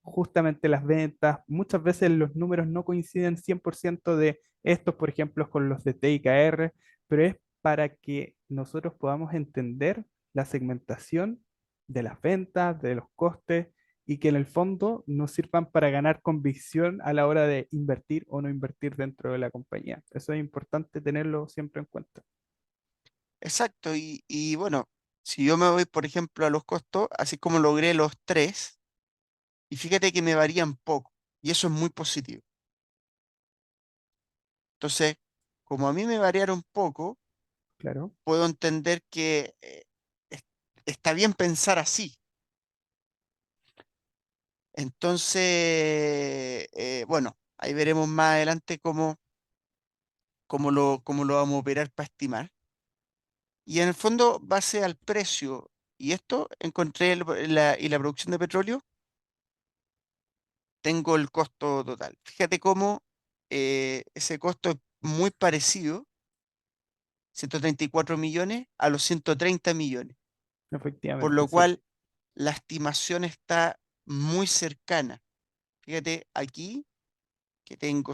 justamente las ventas. Muchas veces los números no coinciden 100% de estos, por ejemplo, con los de TIKR, pero es para que nosotros podamos entender la segmentación de las ventas, de los costes y que en el fondo nos sirvan para ganar convicción a la hora de invertir o no invertir dentro de la compañía. Eso es importante tenerlo siempre en cuenta. Exacto, y bueno, si yo me voy, por ejemplo, a los costos, así como logré los tres, y fíjate que me varían poco, y eso es muy positivo. Entonces, como a mí me variaron poco, Claro, puedo entender que es- está bien pensar así. Entonces, bueno, ahí veremos más adelante cómo lo vamos a operar para estimar. Y en el fondo, base al precio, y esto encontré y la producción de petróleo, tengo el costo total. Fíjate cómo ese costo es muy parecido, 134 millones a los 130 millones, por efectivamente, lo sí. cual la estimación está muy cercana. Fíjate aquí que tengo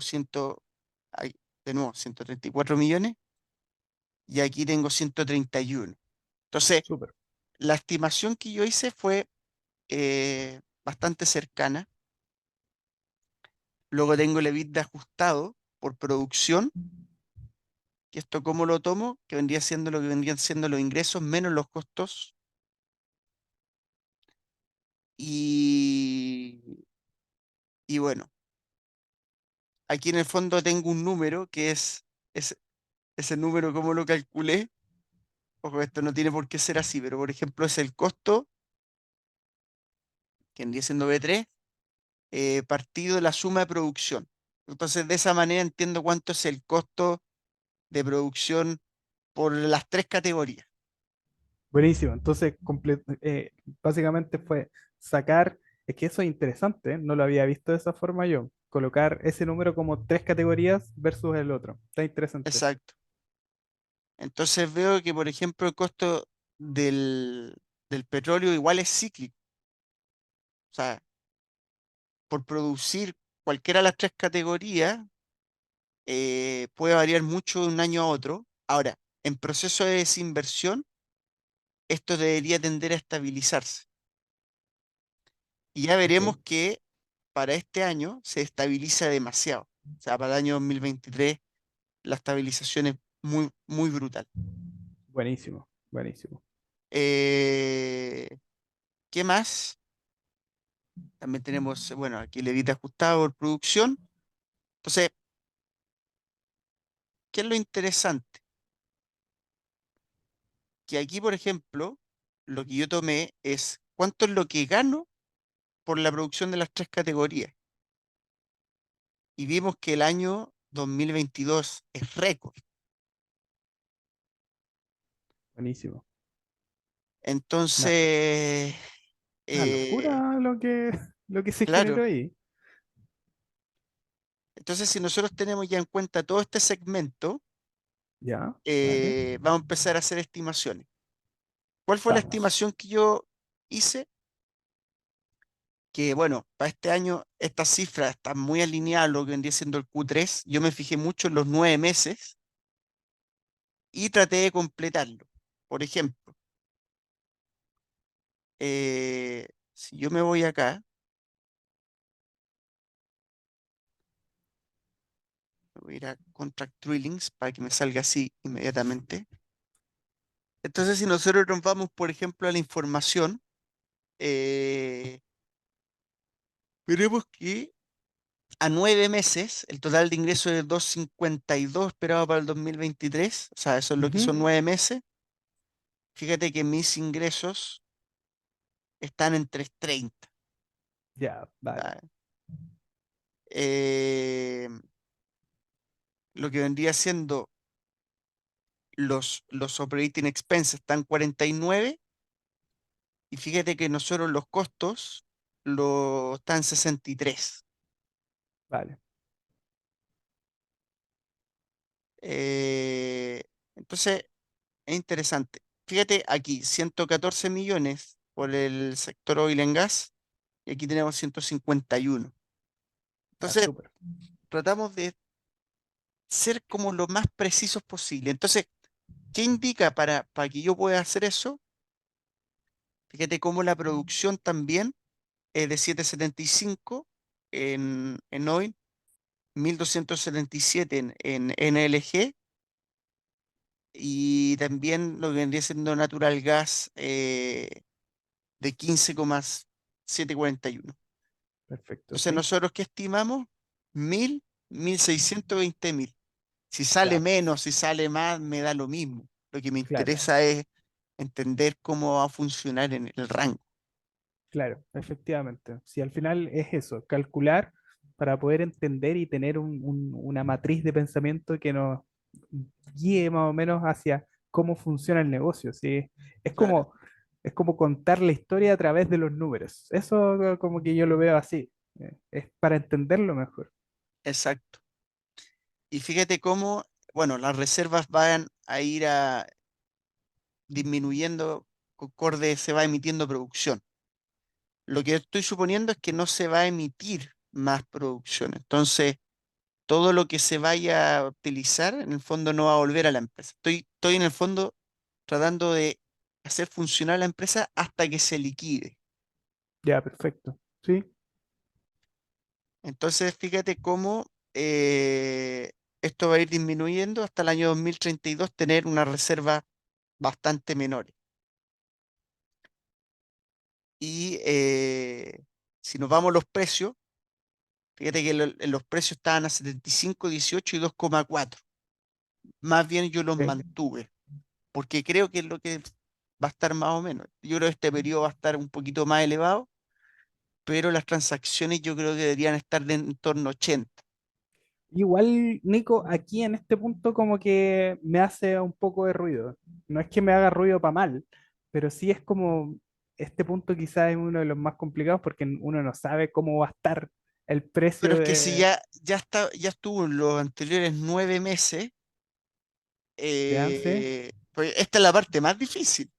ay, de nuevo 134 millones y aquí tengo 131. Entonces, Súper. la estimación que yo hice fue bastante cercana. Luego tengo el EBITDA ajustado por producción, que esto cómo lo tomo, que vendría siendo lo que vendrían siendo los ingresos menos los costos. Y, y bueno, aquí en el fondo tengo un número que es ese número, cómo lo calculé. Ojo, esto no tiene por qué ser así, pero por ejemplo es el costo, que vendría siendo B3, partido de la suma de producción. Entonces, de esa manera entiendo cuánto es el costo de producción por las tres categorías. Buenísimo. Entonces, básicamente fue sacar, es que eso es interesante, ¿eh? No lo había visto de esa forma yo. Colocar ese número como tres categorías versus el otro. Está interesante. Exacto. Entonces veo que, por ejemplo, el costo del petróleo igual es cíclico. O sea, por producir cualquiera de las tres categorías, puede variar mucho de un año a otro. Ahora, en proceso de desinversión, esto debería tender a estabilizarse. Y ya Ok, veremos que para este año se estabiliza demasiado. O sea, para el año 2023 la estabilización es muy, muy brutal. buenísimo, buenísimo. Eh, ¿Qué más? También tenemos, bueno, aquí el edita ajustado por producción. Entonces, ¿qué es lo interesante? Que aquí, por ejemplo, lo que yo tomé es cuánto es lo que gano por la producción de las tres categorías. Y vimos que el año 2022 es récord. Buenísimo. Una, Entonces, una eh, locura lo que se generó claro, ahí. entonces si nosotros tenemos ya en cuenta todo este segmento, Ya, dale. vamos a empezar a hacer estimaciones. ¿Cuál fue la Vamos. estimación que yo hice? Que bueno, para este año estas cifras están muy alineadas a lo que vendría siendo el Q3. Yo me fijé mucho en los 9 meses y traté de completarlo. Por ejemplo, si yo me voy acá, me voy a ir a Contract Drillings para que me salga así inmediatamente. Entonces, si nosotros nos vamos, por ejemplo, a la información, eh, veremos que a 9 meses el total de ingresos es 252 esperado para el 2023. O sea, eso es lo que Ujú. son 9 meses. Fíjate que mis ingresos están en 330. Ya, vale. ¿Ya? Eh, lo que vendría siendo los operating expenses están 49 y fíjate que nosotros los costos están 63. Vale. Eh, entonces, es interesante. Fíjate aquí, 114 millones por el sector oil and gas y aquí tenemos 151. Ya, Entonces, súper. tratamos de ser como lo más precisos posible. Entonces, ¿qué indica para que yo pueda hacer eso? Fíjate cómo la producción también es de 775 en hoy, 1277 en NLG y también lo que vendría siendo natural gas de 15,741. Perfecto, Entonces, sí. ¿nosotros qué estimamos? 1620.000. Si sale Ya, menos, si sale más, me da lo mismo. Lo que me claro. interesa es entender cómo va a funcionar en el rango. Claro, efectivamente. Si al final es eso, calcular para poder entender y tener una matriz de pensamiento que nos guíe más o menos hacia cómo funciona el negocio. ¿Sí? Es Claro, como, es como contar la historia a través de los números. Eso como que yo lo veo así. Es para entenderlo mejor. exacto. Y fíjate cómo, bueno, las reservas van a ir disminuyendo, concorde se va emitiendo producción. Lo que estoy suponiendo es que no se va a emitir más producción. Entonces, todo lo que se vaya a utilizar, en el fondo no va a volver a la empresa. Estoy en el fondo tratando de hacer funcionar la empresa hasta que se liquide. Ya, perfecto. Sí, Entonces, fíjate cómo esto va a ir disminuyendo hasta el año 2032 tener una reserva bastante menor. Y si nos vamos a los precios, fíjate que los precios estaban a 75, 18 y 2,4. Más bien yo los ok. mantuve, porque creo que es lo que va a estar más o menos. Yo creo que este periodo va a estar un poquito más elevado, pero las transacciones yo creo que deberían estar en torno a 80. Igual, Nico, aquí en este punto como que me hace un poco de ruido. No es que me haga ruido para mal, pero sí es como este punto quizás es uno de los más complicados porque uno no sabe cómo va a estar el Pero precio es que si de... ya estuvo en los anteriores 9 meses, ¿Ya? ¿Sí? pues esta es la parte más difícil.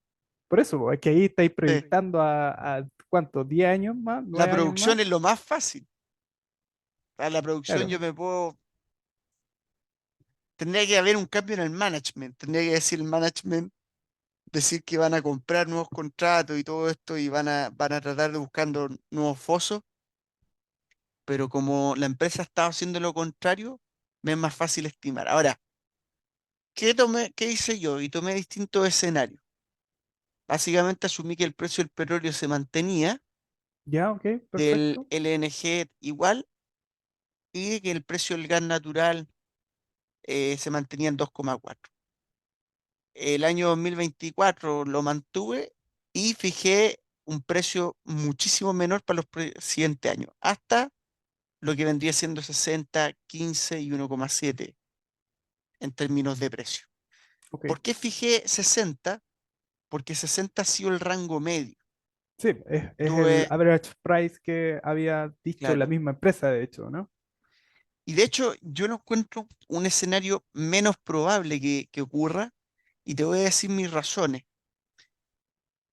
Por eso, pues, es que ahí estáis Sí. proyectando a ¿cuánto? ¿10 años más? La ¿9 años más? producción es lo más fácil. Para la producción Claro, yo tendría que haber un cambio en el management, tendría que decir el management, decir que van a comprar nuevos contratos y todo esto y van a tratar de buscando nuevos fosos, pero como la empresa estaba haciendo lo contrario, me es más fácil estimar. Ahora, ¿qué hice yo? Y tomé distintos escenarios. Básicamente asumí que el precio del petróleo se mantenía, ya, ok, del perfecto. LNG igual y que el precio del gas natural se mantenía en 2,4. El año 2024 lo mantuve y fijé un precio muchísimo menor para los siguientes años, hasta lo que vendría siendo 60, 15 y 1,7 en términos de precio. Ok. ¿Por qué fijé 60? Porque 60 ha sido el rango medio. Sí, es el Tuve, average price que había dicho la claro, misma empresa, de hecho, ¿no? y de hecho yo no encuentro un escenario menos probable que ocurra y te voy a decir mis razones.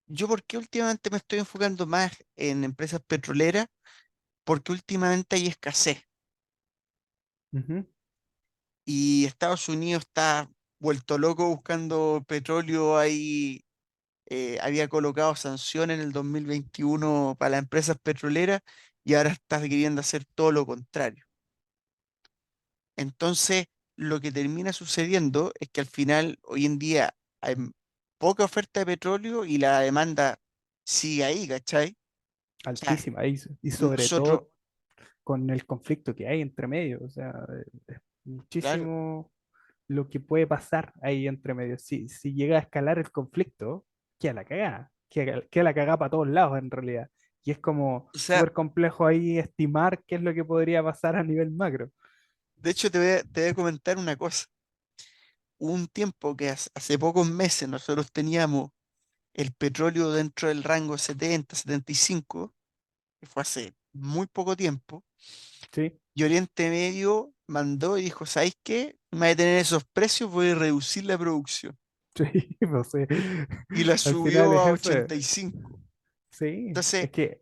Yo porque últimamente me estoy enfocando más en empresas petroleras, porque últimamente hay escasez Ujú. y Estados Unidos está vuelto loco buscando petróleo. Ahí había colocado sanciones en el 2021 para las empresas petroleras y ahora está queriendo hacer todo lo contrario. Entonces, lo que termina sucediendo es que al final, hoy en día, hay poca oferta de petróleo y la demanda sigue ahí, ¿cachai? O sea, Altísima, y sobre nosotros, todo con el conflicto que hay entre medio, o sea, es claro, muchísimo lo que puede pasar ahí entre medio. Si llega a escalar el conflicto, queda la cagada, queda la cagada para todos lados en realidad. Y es como o sea, súper complejo ahí estimar qué es lo que podría pasar a nivel macro. de hecho te voy a comentar una cosa. Hubo un tiempo que hace pocos meses nosotros teníamos el petróleo dentro del rango 70, 75, que fue hace muy poco tiempo, Sí, y Oriente Medio mandó y dijo, ¿sabéis qué? En vez de tener esos precios, voy a reducir la producción. sí, no sé. Y la Al final subió es a eso. 85. Sí, es Entonces, que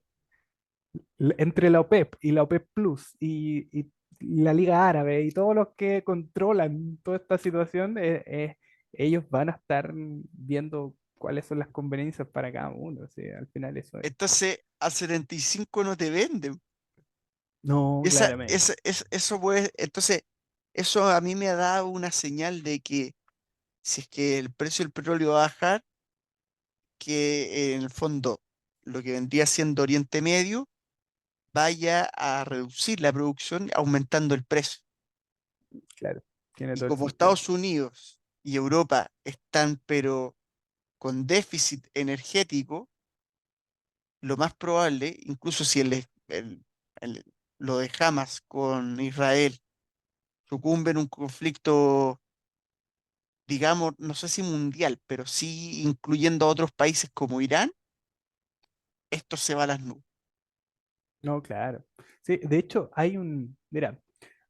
Entre la OPEP y la OPEP Plus y la Liga Árabe y todos los que controlan toda esta situación, ellos van a estar viendo cuáles son las conveniencias para cada uno. O sea, al final eso es. Entonces, a 75 no te venden. No, claramente. Eso puede, entonces, eso a mí me ha dado una señal de que si es que el precio del petróleo va a bajar, que en el fondo lo que vendría siendo Oriente Medio vaya a reducir la producción aumentando el precio. Claro, tiene Y todo el como sentido. Estados Unidos y Europa están pero con déficit energético, lo más probable, incluso si el- lo de Hamas con Israel sucumbe en un conflicto, digamos, no sé si mundial, pero sí incluyendo a otros países como Irán, esto se va a las nubes. No, claro. Sí, de hecho, mira,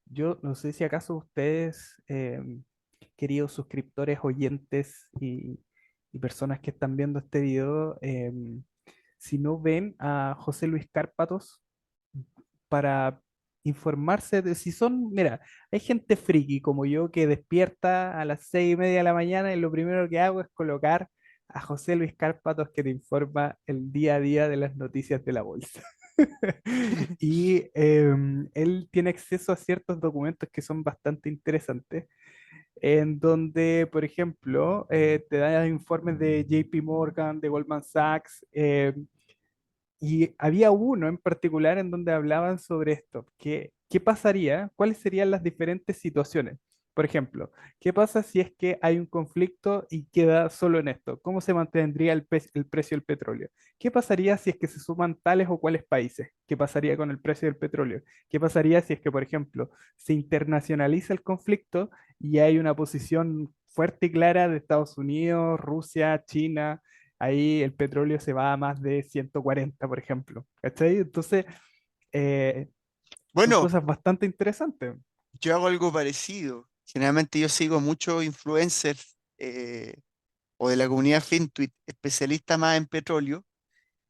yo no sé si acaso ustedes, queridos suscriptores, oyentes y personas que están viendo este video, si no ven a José Luis Cárpatos para informarse de si son, mira, hay gente friki como yo que despierta a las 6:30 de la mañana y lo primero que hago es colocar a José Luis Cárpatos que te informa el día a día de las noticias de la bolsa. Y él tiene acceso a ciertos documentos que son bastante interesantes, en donde, por ejemplo, te da informes de JP Morgan, de Goldman Sachs, y había uno en particular en donde hablaban sobre esto, qué pasaría, cuáles serían las diferentes situaciones. Por ejemplo, ¿qué pasa si es que hay un conflicto y queda solo en esto? ¿Cómo se mantendría el precio del petróleo? ¿Qué pasaría si es que se suman tales o cuales países? ¿Qué pasaría con el precio del petróleo? ¿Qué pasaría si es que, por ejemplo, se internacionaliza el conflicto y hay una posición fuerte y clara de Estados Unidos, Rusia, China? Ahí el petróleo se va a más de 140, por ejemplo. ¿Cachai? Entonces, eh, son Bueno, cosas bastante interesantes. yo hago algo parecido. Generalmente yo sigo muchos influencers o de la comunidad FinTwit, especialistas más en petróleo,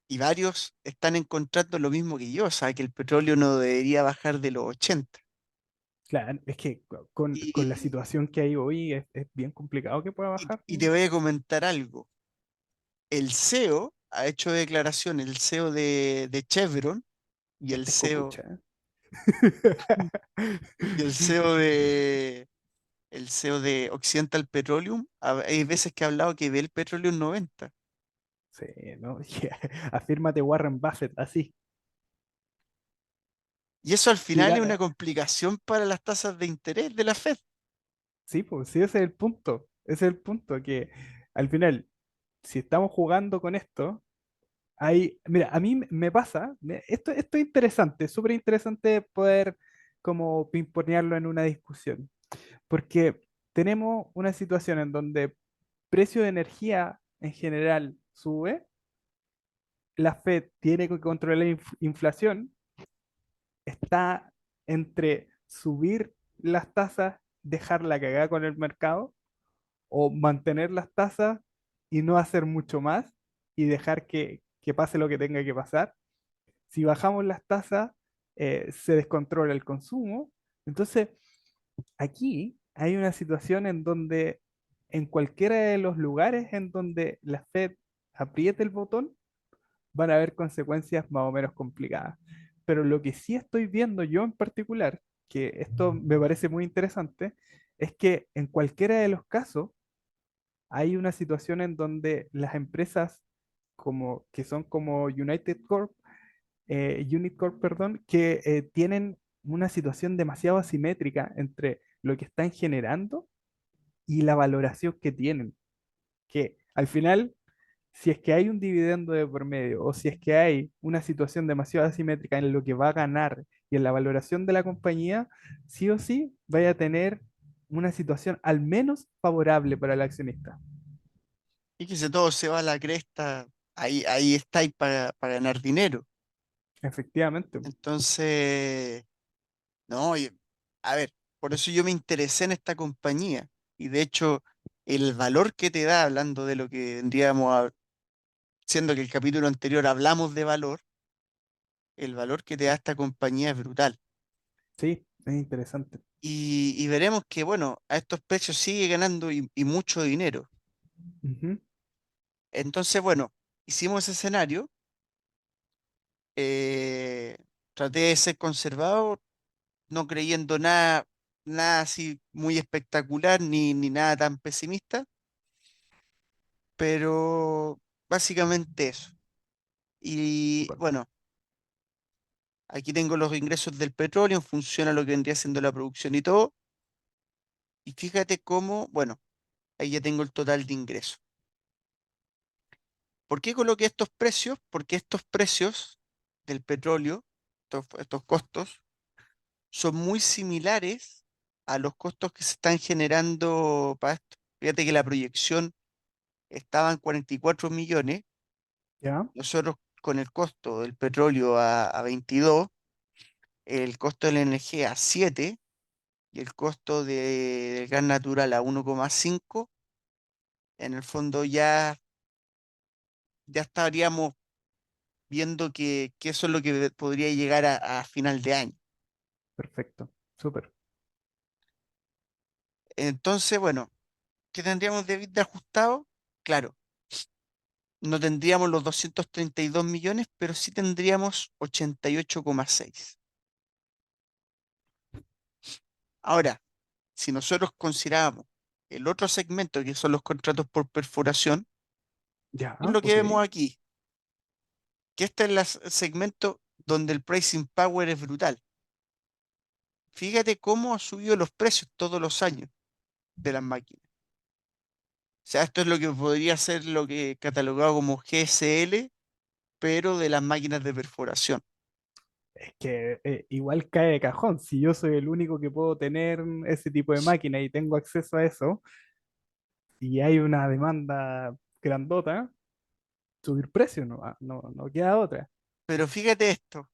y varios están encontrando lo mismo que yo, o sea, que el petróleo no debería bajar de los 80. Claro, es que con la Y, situación que hay hoy es bien complicado que pueda bajar. y te voy a comentar algo. El CEO ha hecho declaración, el CEO de Chevron y el Este es CEO, copucha. y el CEO de, el CEO de Occidental Petroleum, hay veces que ha hablado que ve el petróleo en 90. Sí, ¿no? Afírmate Warren Buffett, así. Y eso al Sí, final es una complicación para las tasas de interés de la Fed. sí, pues sí, ese es el punto. Ese es el punto, que al final, si estamos jugando con esto, mira, a mí me pasa, esto es interesante, súper interesante poder como pimponearlo en una discusión, porque tenemos una situación en donde precio de energía en general sube, la Fed tiene que controlar la inflación, está entre subir las tasas, dejar la cagada con el mercado, o mantener las tasas y no hacer mucho más y dejar que pase lo que tenga que pasar. Si bajamos las tasas, se descontrola el consumo. Entonces, aquí hay una situación en donde en cualquiera de los lugares en donde la Fed apriete el botón, van a haber consecuencias más o menos complicadas. Pero lo que sí estoy viendo yo en particular, que esto me parece muy interesante, es que en cualquiera de los casos hay una situación en donde las empresas como, que son como Unit Corp, perdón, que tienen una situación demasiado asimétrica entre lo que están generando y la valoración que tienen. Que al final, si es que hay un dividendo de por medio o si es que hay una situación demasiado asimétrica en lo que va a ganar y en la valoración de la compañía, sí o sí vaya a tener una situación al menos favorable para el accionista. Y que si todo se va a la cresta, ahí estáis para ganar dinero. Efectivamente. Entonces, no, a ver, por eso yo me interesé en esta compañía. Y de hecho, el valor que te da, hablando de lo que vendríamos a, siendo que el capítulo anterior hablamos de valor, el valor que te da esta compañía es brutal. Sí, es interesante. Y veremos que, bueno, a estos precios sigue ganando y mucho dinero. Ujú. Entonces, bueno, hicimos ese escenario. eh, Traté de ser conservador, no creyendo nada, nada así muy espectacular ni nada tan pesimista, pero básicamente eso. Y Súper. bueno, aquí tengo los ingresos del petróleo, funciona lo que vendría siendo la producción y todo. Y fíjate cómo, bueno, ahí ya tengo el total de ingresos. ¿Por qué coloqué estos precios? Porque estos precios del petróleo, estos costos, son muy similares a los costos que se están generando para esto. Fíjate que la proyección estaba en 44 millones, ¿Ya? nosotros con el costo del petróleo a 22, el costo de la energía a 7 y el costo del gas natural a 1,5, en el fondo ya estaríamos viendo que eso es lo que podría llegar a final de año. Perfecto. Súper. Entonces, bueno, ¿qué tendríamos de ajustado? Claro, no tendríamos los 232 millones, pero sí tendríamos 88,6. Ahora, si nosotros consideramos el otro segmento, que son los contratos por perforación, Ya, ¿qué es lo que ok. vemos aquí? Que este es el segmento donde el pricing power es brutal. Fíjate cómo ha subido los precios todos los años de las máquinas. O sea, esto es lo que podría ser lo que catalogado como GSL, pero de las máquinas de perforación. Es que igual cae de cajón. Si yo soy el único que puedo tener ese tipo de máquina y tengo acceso a eso, y hay una demanda grandota, subir precio no queda otra. Pero fíjate esto,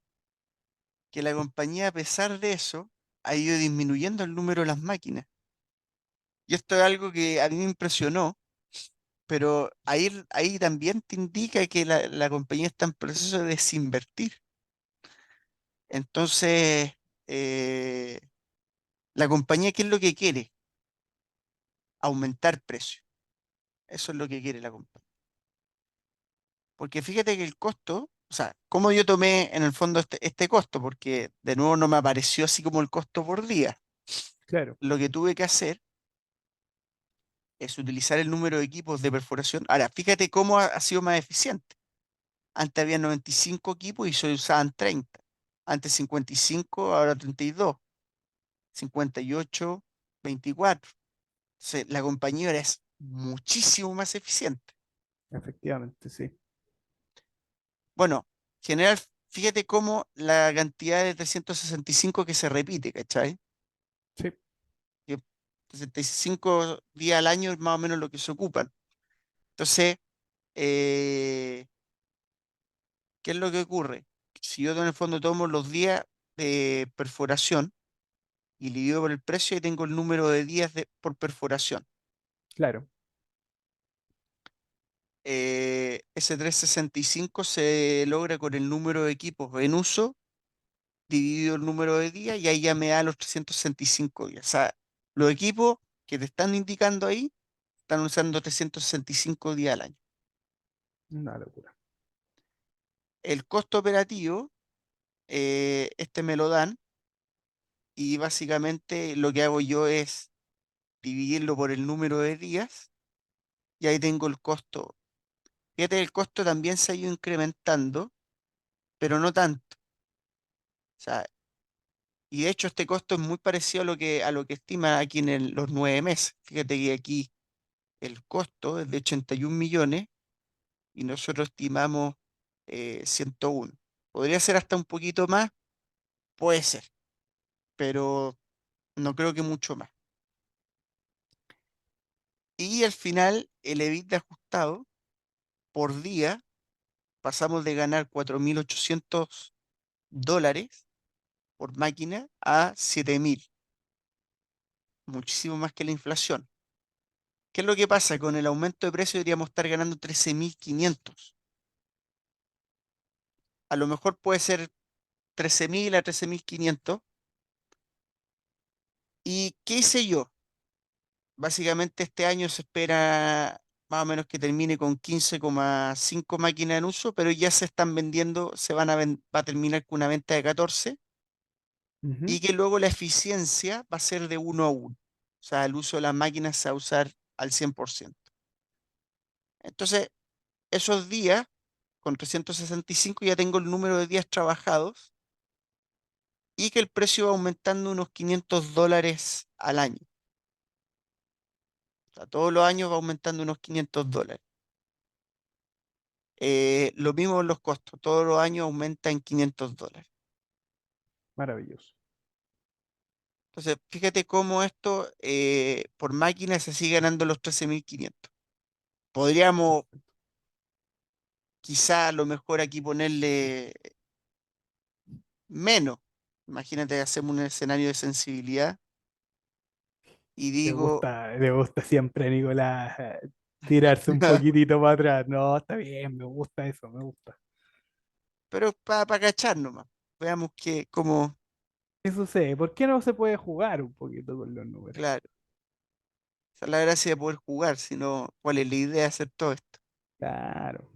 que la compañía, a pesar de eso, ha ido disminuyendo el número de las máquinas. Y esto es algo que a mí me impresionó, pero ahí también te indica que la compañía está en proceso de desinvertir. Entonces, eh, la compañía, ¿qué es lo que quiere? Aumentar precios. Eso es lo que quiere la compañía. Porque fíjate que el costo, o sea, ¿cómo yo tomé en el fondo este costo? Porque de nuevo no me apareció así como el costo por día. Claro, Lo que tuve que hacer es utilizar el número de equipos de perforación. Ahora, fíjate cómo ha sido más eficiente. Antes había 95 equipos y se usaban 30. Antes 55, ahora 32. 58, 24. Entonces, la compañía ahora es muchísimo más eficiente. efectivamente, sí. Bueno, general, fíjate cómo la cantidad de 365 que se repite, ¿cachai? Sí, Que 65 días al año es más o menos lo que se ocupan. Entonces, eh, ¿qué es lo que ocurre? Si yo en el fondo tomo los días de perforación y le divido por el precio, y tengo el número de días por perforación. claro. Ese 365 se logra con el número de equipos en uso dividido el número de días y ahí ya me da los 365 días. O sea, los equipos que te están indicando ahí están usando 365 días al año. Una locura. El costo operativo, este me lo dan y básicamente lo que hago yo es dividirlo por el número de días y ahí tengo el costo. Fíjate, el costo también se ha ido incrementando, pero no tanto. O sea, y de hecho este costo es muy parecido a lo que estima aquí en los 9 meses. Fíjate que aquí el costo es de 81 millones y nosotros estimamos 101. Podría ser hasta un poquito más, puede ser, pero no creo que mucho más. Y al final, el EBITDA ajustado por día, pasamos de ganar $4.800 por máquina a 7.000, muchísimo más que la inflación. ¿Qué es lo que pasa? Con el aumento de precio deberíamos estar ganando 13.500. A lo mejor puede ser 13.000 a 13.500. ¿Y qué hice yo? Básicamente este año se espera más o menos que termine con 15,5 máquinas en uso, pero ya se están vendiendo, va a terminar con una venta de 14 Ujú. y que luego la eficiencia va a ser de 1 a 1. O sea, el uso de las máquinas se va a usar al 100%. Entonces, esos días, con 365 ya tengo el número de días trabajados y que el precio va aumentando unos $500 al año. O sea, todos los años va aumentando unos $500. Lo mismo en los costos, todos los años aumenta en $500. Maravilloso. Entonces, fíjate cómo esto por máquina se sigue ganando los 13.500. Podríamos quizá a lo mejor aquí ponerle menos. Imagínate, hacemos un escenario de sensibilidad y digo, Le gusta siempre, Nicolás, tirarse un poquitito para atrás. No, está bien, me gusta eso, me gusta. pero para cachar nomás. Veamos que como, ¿Qué sucede? ¿Por qué no se puede jugar un poquito con los números? claro, esa es la gracia de poder jugar, sino cuál es la idea de hacer todo esto. Claro.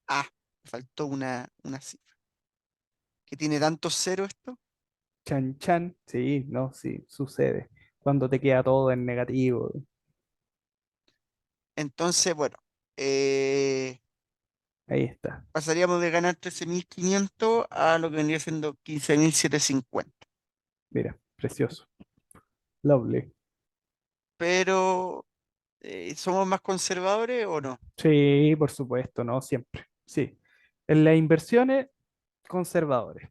Ah, me faltó una cifra. ¿Que tiene tantos ceros esto? Chan chan. Sí, no, sí, sucede. Cuando te queda todo en negativo. Entonces, bueno, eh, Ahí está. pasaríamos de ganar 13.500 a lo que vendría siendo 15.750. Mira, precioso. Lovely. Pero, ¿somos más conservadores o no? Sí, por supuesto, no siempre. Sí. En las inversiones, conservadores.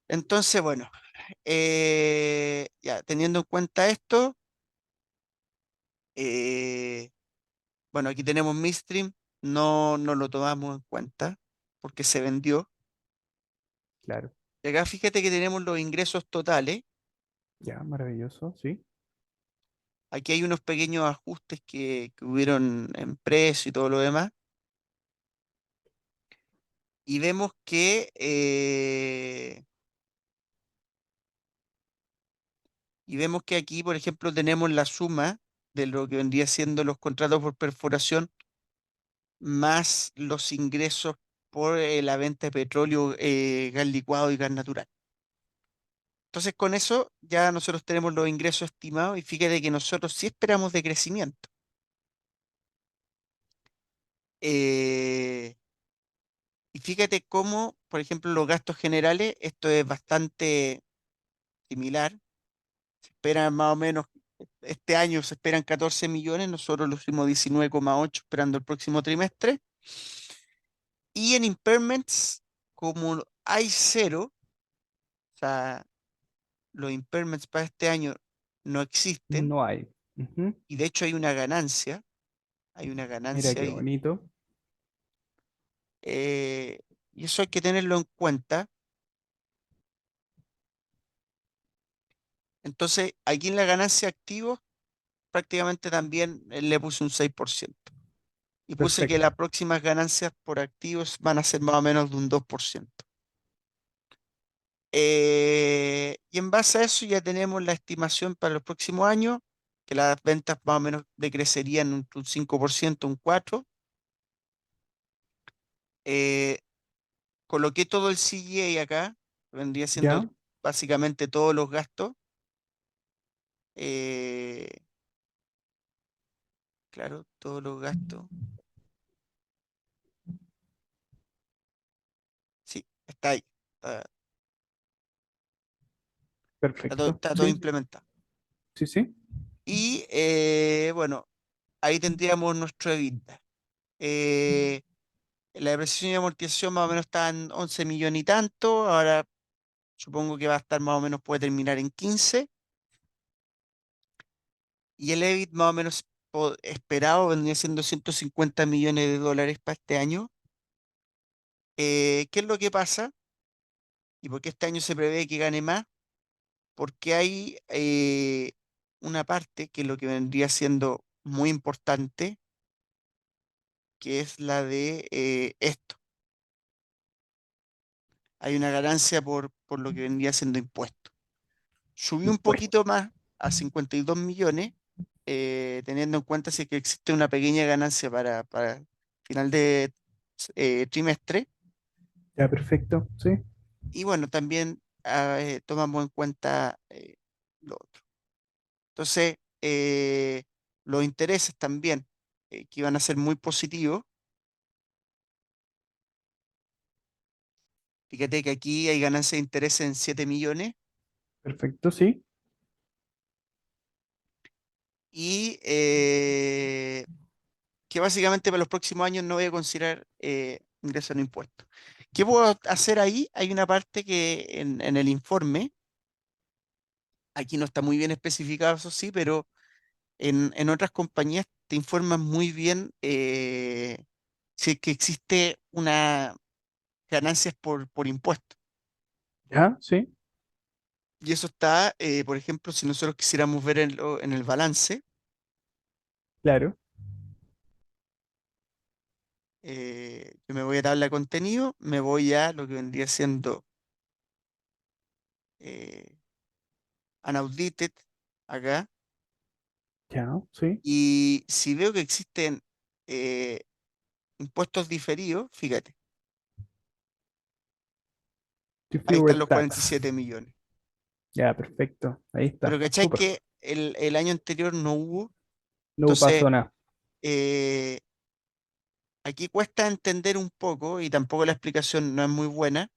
Entonces, bueno, ya teniendo en cuenta esto, eh, bueno, aquí tenemos Midstream, no lo tomamos en cuenta porque se vendió. Claro. Y acá fíjate que tenemos los ingresos totales. Ya, maravilloso, sí. Aquí hay unos pequeños ajustes que hubieron en precio y todo lo demás. Y vemos que aquí, por ejemplo, tenemos la suma de lo que vendría siendo los contratos por perforación más los ingresos por la venta de petróleo, gas licuado y gas natural. Entonces, con eso ya nosotros tenemos los ingresos estimados y fíjate que nosotros sí esperamos de crecimiento. Eh, y fíjate cómo, por ejemplo, los gastos generales, esto es bastante similar. Se esperan más o menos, este año se esperan 14 millones, nosotros lo hicimos 19,8 esperando el próximo trimestre. Y en impairments, como hay cero, o sea, los impairments para este año no existen, No hay. Ujú. y de hecho hay una Mira ganancia qué ahí, bonito. eh, y eso hay que tenerlo en cuenta. Entonces, aquí en la ganancia activos, prácticamente también le puse un 6%. Y puse que las Perfecto. próximas ganancias por activos van a ser más o menos de un 2%. Y en base a eso ya tenemos la estimación para los próximos años, que las ventas más o menos decrecerían un 5%, un 4%. Eh, Coloqué todo el CGA acá, vendría siendo ¿Ya? básicamente todos los gastos. eh, claro, todos los gastos. Sí, está ahí, Perfecto. está todo Sí, implementado. sí, sí. Y bueno, ahí tendríamos nuestro EBITDA. Eh, la depreciación y amortización más o menos está en 11 millones y tanto. Ahora supongo que va a estar más o menos, puede terminar en 15. Y el EBIT más o menos esperado vendría siendo 150 millones de dólares para este año. ¿Qué es lo que pasa? ¿Y por qué este año se prevé que gane más? Porque hay una parte que es lo que vendría siendo muy importante, que es la de esto. hay una ganancia por lo que vendría siendo impuesto. Subió un Impuestos. poquito más a 52 millones, teniendo en cuenta si es que existe una pequeña ganancia para final de trimestre. Ya, perfecto. Sí, Y bueno, también tomamos en cuenta lo otro. Entonces, los intereses también, que iban a ser muy positivos. Fíjate que aquí hay ganancia de interés en 7 millones perfecto, sí. y que básicamente para los próximos años no voy a considerar ingreso en impuestos. ¿Qué puedo hacer ahí? Hay una parte que en el informe, aquí no está muy bien especificado, eso sí, pero en otras compañías te informan muy bien si es que existe una ganancias por impuestos. Ya, sí, Y eso está, por ejemplo, si nosotros quisiéramos ver en el balance, claro. yo me voy a tabla de contenido, me voy a lo que vendría siendo eh, unaudited acá, Ya, sí. y si veo que existen eh, impuestos diferidos, fíjate, ahí están Deferred los tax. 47 millones. Ya, perfecto. Ahí Pero está. ¿cachai Súper. que el año anterior no hubo? No Entonces, pasó nada. eh, aquí cuesta entender un poco y tampoco la explicación no es muy buena,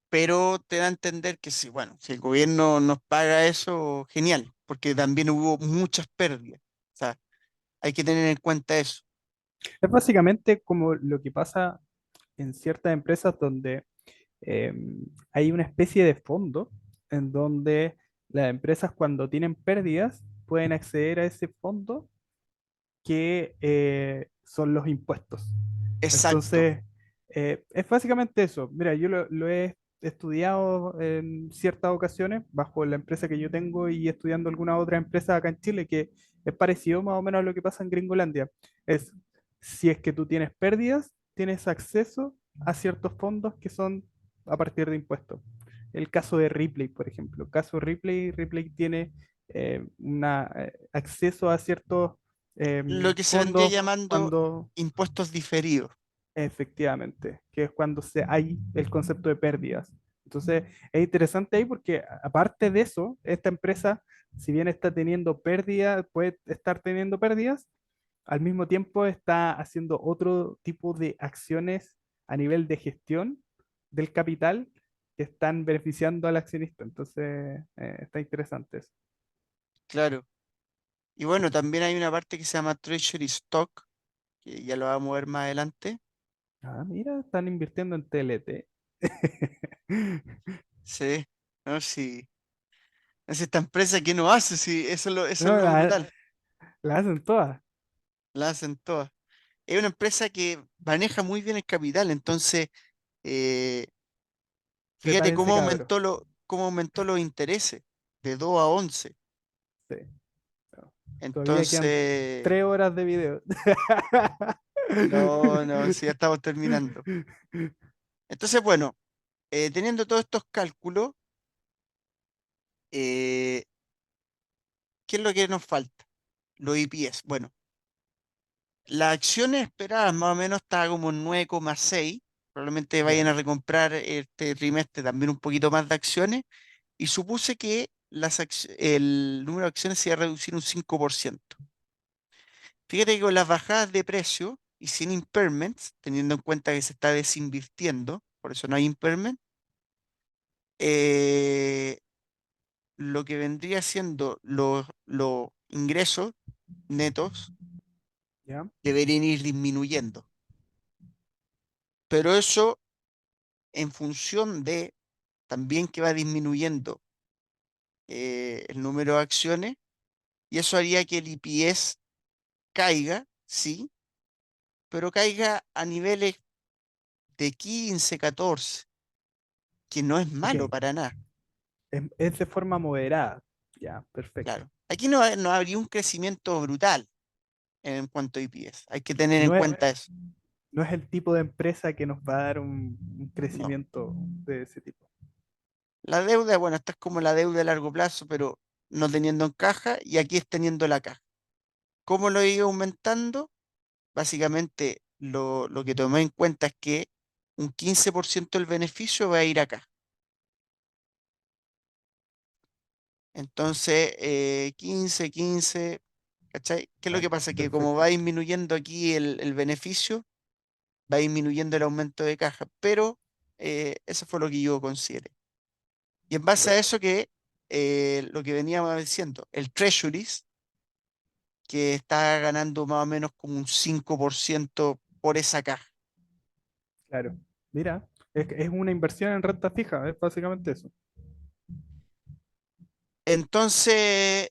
pero te da a entender que sí, bueno, si el gobierno nos paga eso, genial, porque también hubo muchas pérdidas. O sea, hay que tener en cuenta eso. Es básicamente como lo que pasa en ciertas empresas donde eh, hay una especie de fondo en donde las empresas cuando tienen pérdidas pueden acceder a ese fondo que son los impuestos. Exacto. Entonces, es básicamente eso. Mira, yo lo he estudiado en ciertas ocasiones bajo la empresa que yo tengo y estudiando alguna otra empresa acá en Chile que es parecido más o menos a lo que pasa en Gringolandia. Es, si es que tú tienes pérdidas, tienes acceso a ciertos fondos que son a partir de impuestos. El caso de Ripley, por ejemplo. El caso Ripley, Ripley tiene acceso a ciertos Lo que se vendría fondos llamando cuando, impuestos diferidos. efectivamente, que es cuando hay el concepto de pérdidas. Entonces, es interesante ahí porque aparte de eso, esta empresa, si bien está teniendo pérdidas, puede estar teniendo pérdidas, al mismo tiempo está haciendo otro tipo de acciones a nivel de gestión del capital que están beneficiando al accionista. Entonces, está interesante eso. Claro. Y bueno, también hay una parte que se llama Treasury Stock, que ya lo vamos a ver más adelante. Ah, mira, están invirtiendo en TLT. Sí, ¿no? Sí. Es esta empresa que no hace, sí, eso es No, lo brutal. la hacen todas. La hacen todas. Es una empresa que maneja muy bien el capital, entonces, eh, fíjate Prepárense, cabros. cómo aumentó los intereses de 2 a 11. Sí, no. Todavía quedan Entonces, 3 horas de video. no, no, sí, ya estamos terminando. Entonces, bueno, teniendo todos estos cálculos, eh, ¿qué es lo que nos falta? Los EPS. Bueno, las acciones esperadas más o menos está como en 9,6. Probablemente vayan a Ya, recomprar este trimestre también un poquito más de acciones. Y supuse que el número de acciones se iba a reducir un 5%. Fíjate que con las bajadas de precio y sin impairments, teniendo en cuenta que se está desinvirtiendo, por eso no hay impairment, eh, lo que vendría siendo los ingresos netos ya, deberían ir disminuyendo. Pero eso en función de también que va disminuyendo el número de acciones, y eso haría que el EPS caiga, sí, pero caiga a niveles de 15, 14, que no es ok. malo para nada, Es de forma moderada. Ya, perfecto. claro. Aquí no habría un crecimiento brutal en cuanto a EPS, hay que tener en No es, cuenta eso. no es el tipo de empresa que nos va a dar un No. crecimiento de ese tipo. La deuda, bueno, esta es como la deuda a largo plazo, pero no teniendo en caja, y aquí es teniendo la caja. ¿Cómo lo he ido aumentando? Básicamente, lo que tomé en cuenta es que un 15% del beneficio va a ir acá. Entonces, 15, 15, ¿cachai? ¿Qué es lo que Vale, pasa? Que como va perfecto. disminuyendo aquí el beneficio, va disminuyendo el aumento de caja, pero eso fue lo que yo consideré. Y en base a eso que lo que veníamos diciendo, el Treasuries, que está ganando más o menos como un 5% por esa caja. Claro. Mira, es una inversión en renta fija, es básicamente eso. Entonces,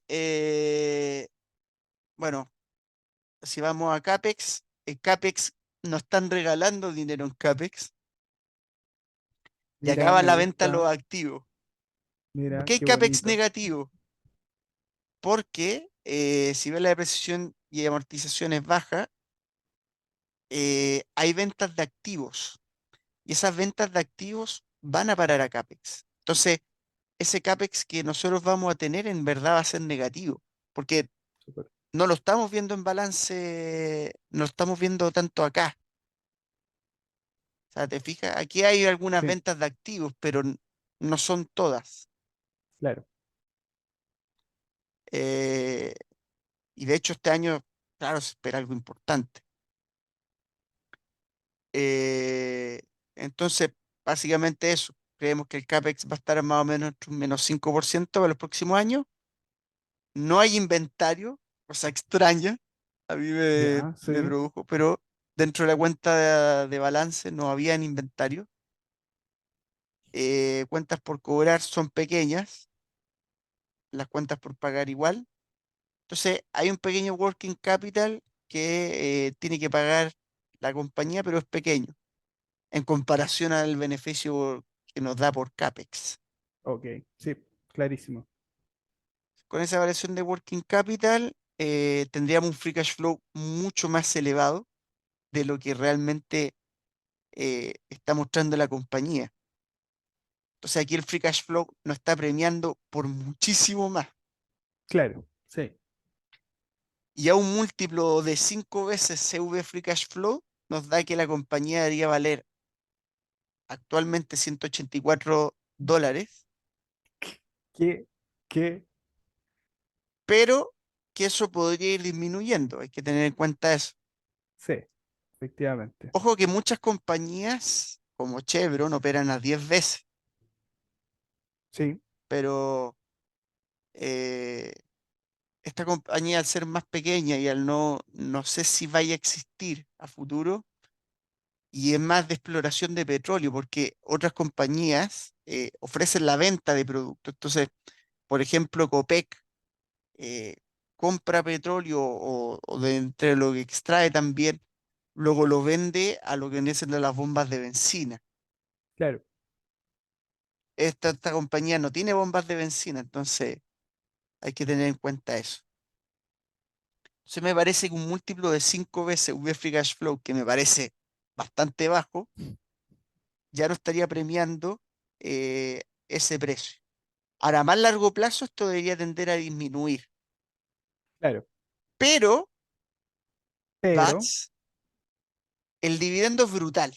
bueno, si vamos a CAPEX, en CAPEX nos están regalando dinero en CAPEX y Mira, acaba me la venta de gusta. los activos. ¿Por Mira, qué hay qué CAPEX bonito. negativo? Porque si ves la depreciación y amortización es baja, hay ventas de activos y esas ventas de activos van a parar a CAPEX. Entonces, ese CAPEX que nosotros vamos a tener en verdad va a ser negativo, porque Súper. no lo estamos viendo en balance, no lo estamos viendo tanto acá. O sea, ¿te fijas? Aquí hay algunas Sí, ventas de activos, pero no son todas. claro. Eh, y de hecho este año, claro, se espera algo importante. Eh, entonces, básicamente eso. Creemos que el CAPEX va a estar más o menos entre un menos 5% para los próximos años. No hay inventario, cosa extraña. A mí Ya, me sí. produjo, pero dentro de la cuenta de balance no había en inventario. Cuentas por cobrar son pequeñas, las cuentas por pagar igual. Entonces, hay un pequeño working capital que tiene que pagar la compañía, pero es pequeño en comparación al beneficio que nos da por CAPEX. Ok, sí, clarísimo. Con esa variación de working capital, tendríamos un free cash flow mucho más elevado de lo que realmente está mostrando la compañía. Entonces, aquí el free cash flow nos está premiando por muchísimo más. Claro, sí. Y a un múltiplo de 5 veces CV free cash flow nos da que la compañía debería valer actualmente $184, ¿Qué, qué? pero que eso podría ir disminuyendo, hay que tener en cuenta eso. Sí, efectivamente. Ojo que muchas compañías como Chevron operan a 10 veces, Sí, pero eh, esta compañía al ser más pequeña y al no sé si vaya a existir a futuro, y es más de exploración de petróleo, porque otras compañías ofrecen la venta de productos. Entonces, por ejemplo, Copec eh, compra petróleo o de entre lo que extrae también, luego lo vende a lo que vienen siendo las bombas de benzina. claro. Esta compañía no tiene bombas de benzina, entonces hay que tener en cuenta eso. Entonces me parece que un múltiplo de 5 veces V Free Cash Flow, que me parece bastante bajo, ya no estaría premiando ese precio. Ahora, a más largo plazo, esto debería tender a disminuir. Claro. Pero, Pero, Bats, el dividendo es brutal.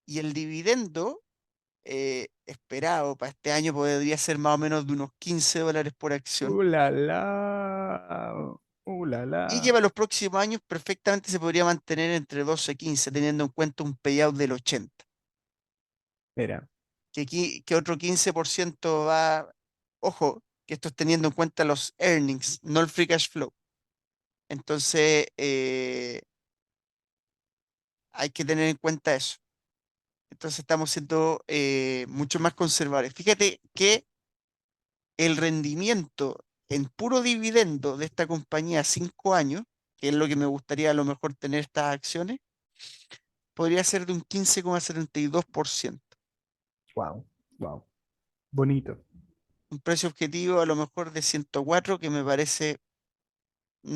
Y el dividendo esperado para este año podría ser más o menos de unos $15 por acción. la la, la Y que la. para los próximos años perfectamente se podría mantener entre 12 y 15, teniendo en cuenta un payout del 80. Mira, Que otro 15% va, ojo, que esto es teniendo en cuenta los earnings, no el free cash flow. Entonces, hay que tener en cuenta eso. Entonces estamos siendo mucho más conservadores. Fíjate que el rendimiento en puro dividendo de esta compañía a 5 años, que es lo que me gustaría a lo mejor tener estas acciones, podría ser de un 15,72%. wow, wow. Bonito. Un precio objetivo a lo mejor de 104, que no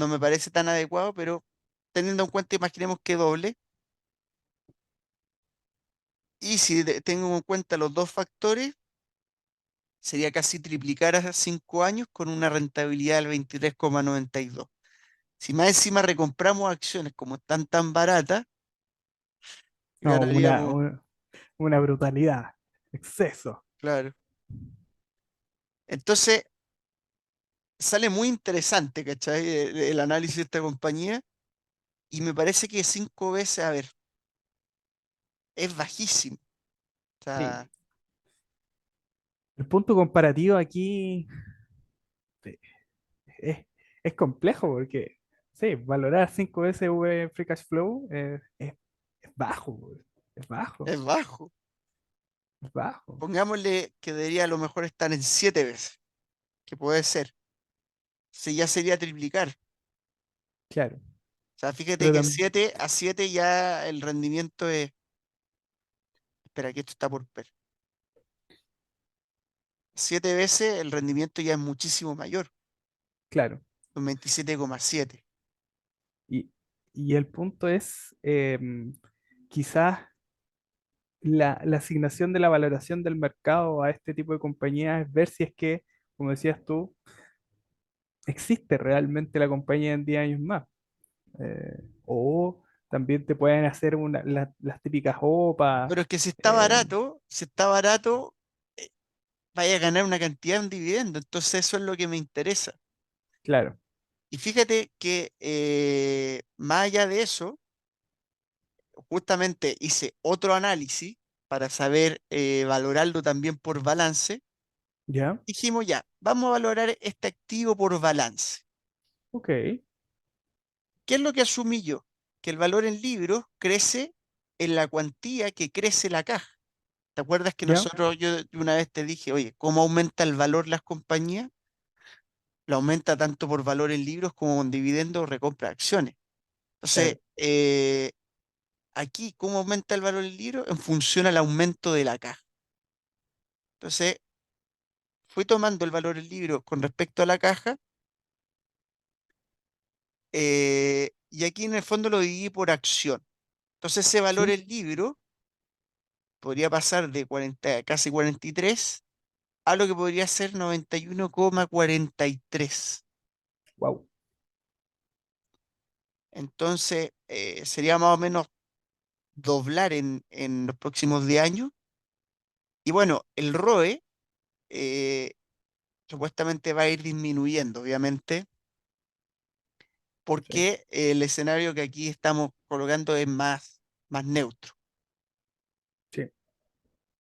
me parece tan adecuado, pero teniendo en cuenta, imaginemos que doble, y si tengo en cuenta los dos factores, sería casi triplicar a 5 años con una rentabilidad del 23,92. Si más encima recompramos acciones como están tan baratas, No, ganaríamos, una brutalidad, exceso. claro. Entonces, sale muy interesante, ¿cachai? El análisis de esta compañía, y me parece que 5 veces, a ver, es bajísimo. O Sí. sea, El punto comparativo aquí eh, es, es complejo porque, sí, valorar 5 veces Free Cash Flow es bajo, güey. Es bajo, es bajo. es bajo. Pongámosle que debería a lo mejor estar en 7 veces, que puede ser. Si ya sería triplicar. Claro. O sea, fíjate Pero que también, 7 a 7 ya el rendimiento es. Espera, que esto está por ver. 7 veces el rendimiento ya es muchísimo mayor, claro. un 27,7. Y, y el punto es, quizás la asignación de la valoración del mercado a este tipo de compañías es ver si es que, como decías tú, existe realmente la compañía en 10 años más. O también te pueden hacer las típicas OPA. Pero es que eh, si está barato, eh, vaya a ganar una cantidad en dividendo. Entonces eso es lo que me interesa. claro, Y fíjate que más allá de eso, justamente hice otro análisis para saber valorarlo también por balance. ¿ya? Dijimos ya, vamos a valorar este activo por balance. Ok, ¿Qué es lo que asumí yo? Que el valor en libros crece en la cuantía que crece la caja. ¿Te acuerdas que ¿ya? yo una vez te dije, oye, ¿cómo aumenta el valor las compañías? Lo aumenta tanto por valor en libros como con dividendos o recompra de acciones. Entonces, Claro, aquí, ¿cómo aumenta el valor en libros? En función al aumento de la caja. Entonces, fui tomando el valor del libro con respecto a la caja, y aquí en el fondo lo dividí por acción. Entonces, ese valor sí, del libro podría pasar de 40, casi 43 a lo que podría ser 91,43. wow, Entonces, sería más o menos doblar en los próximos 10 años. Y bueno, el ROE eh, supuestamente va a ir disminuyendo, obviamente, sí, porque el escenario que aquí estamos colocando es más neutro. sí,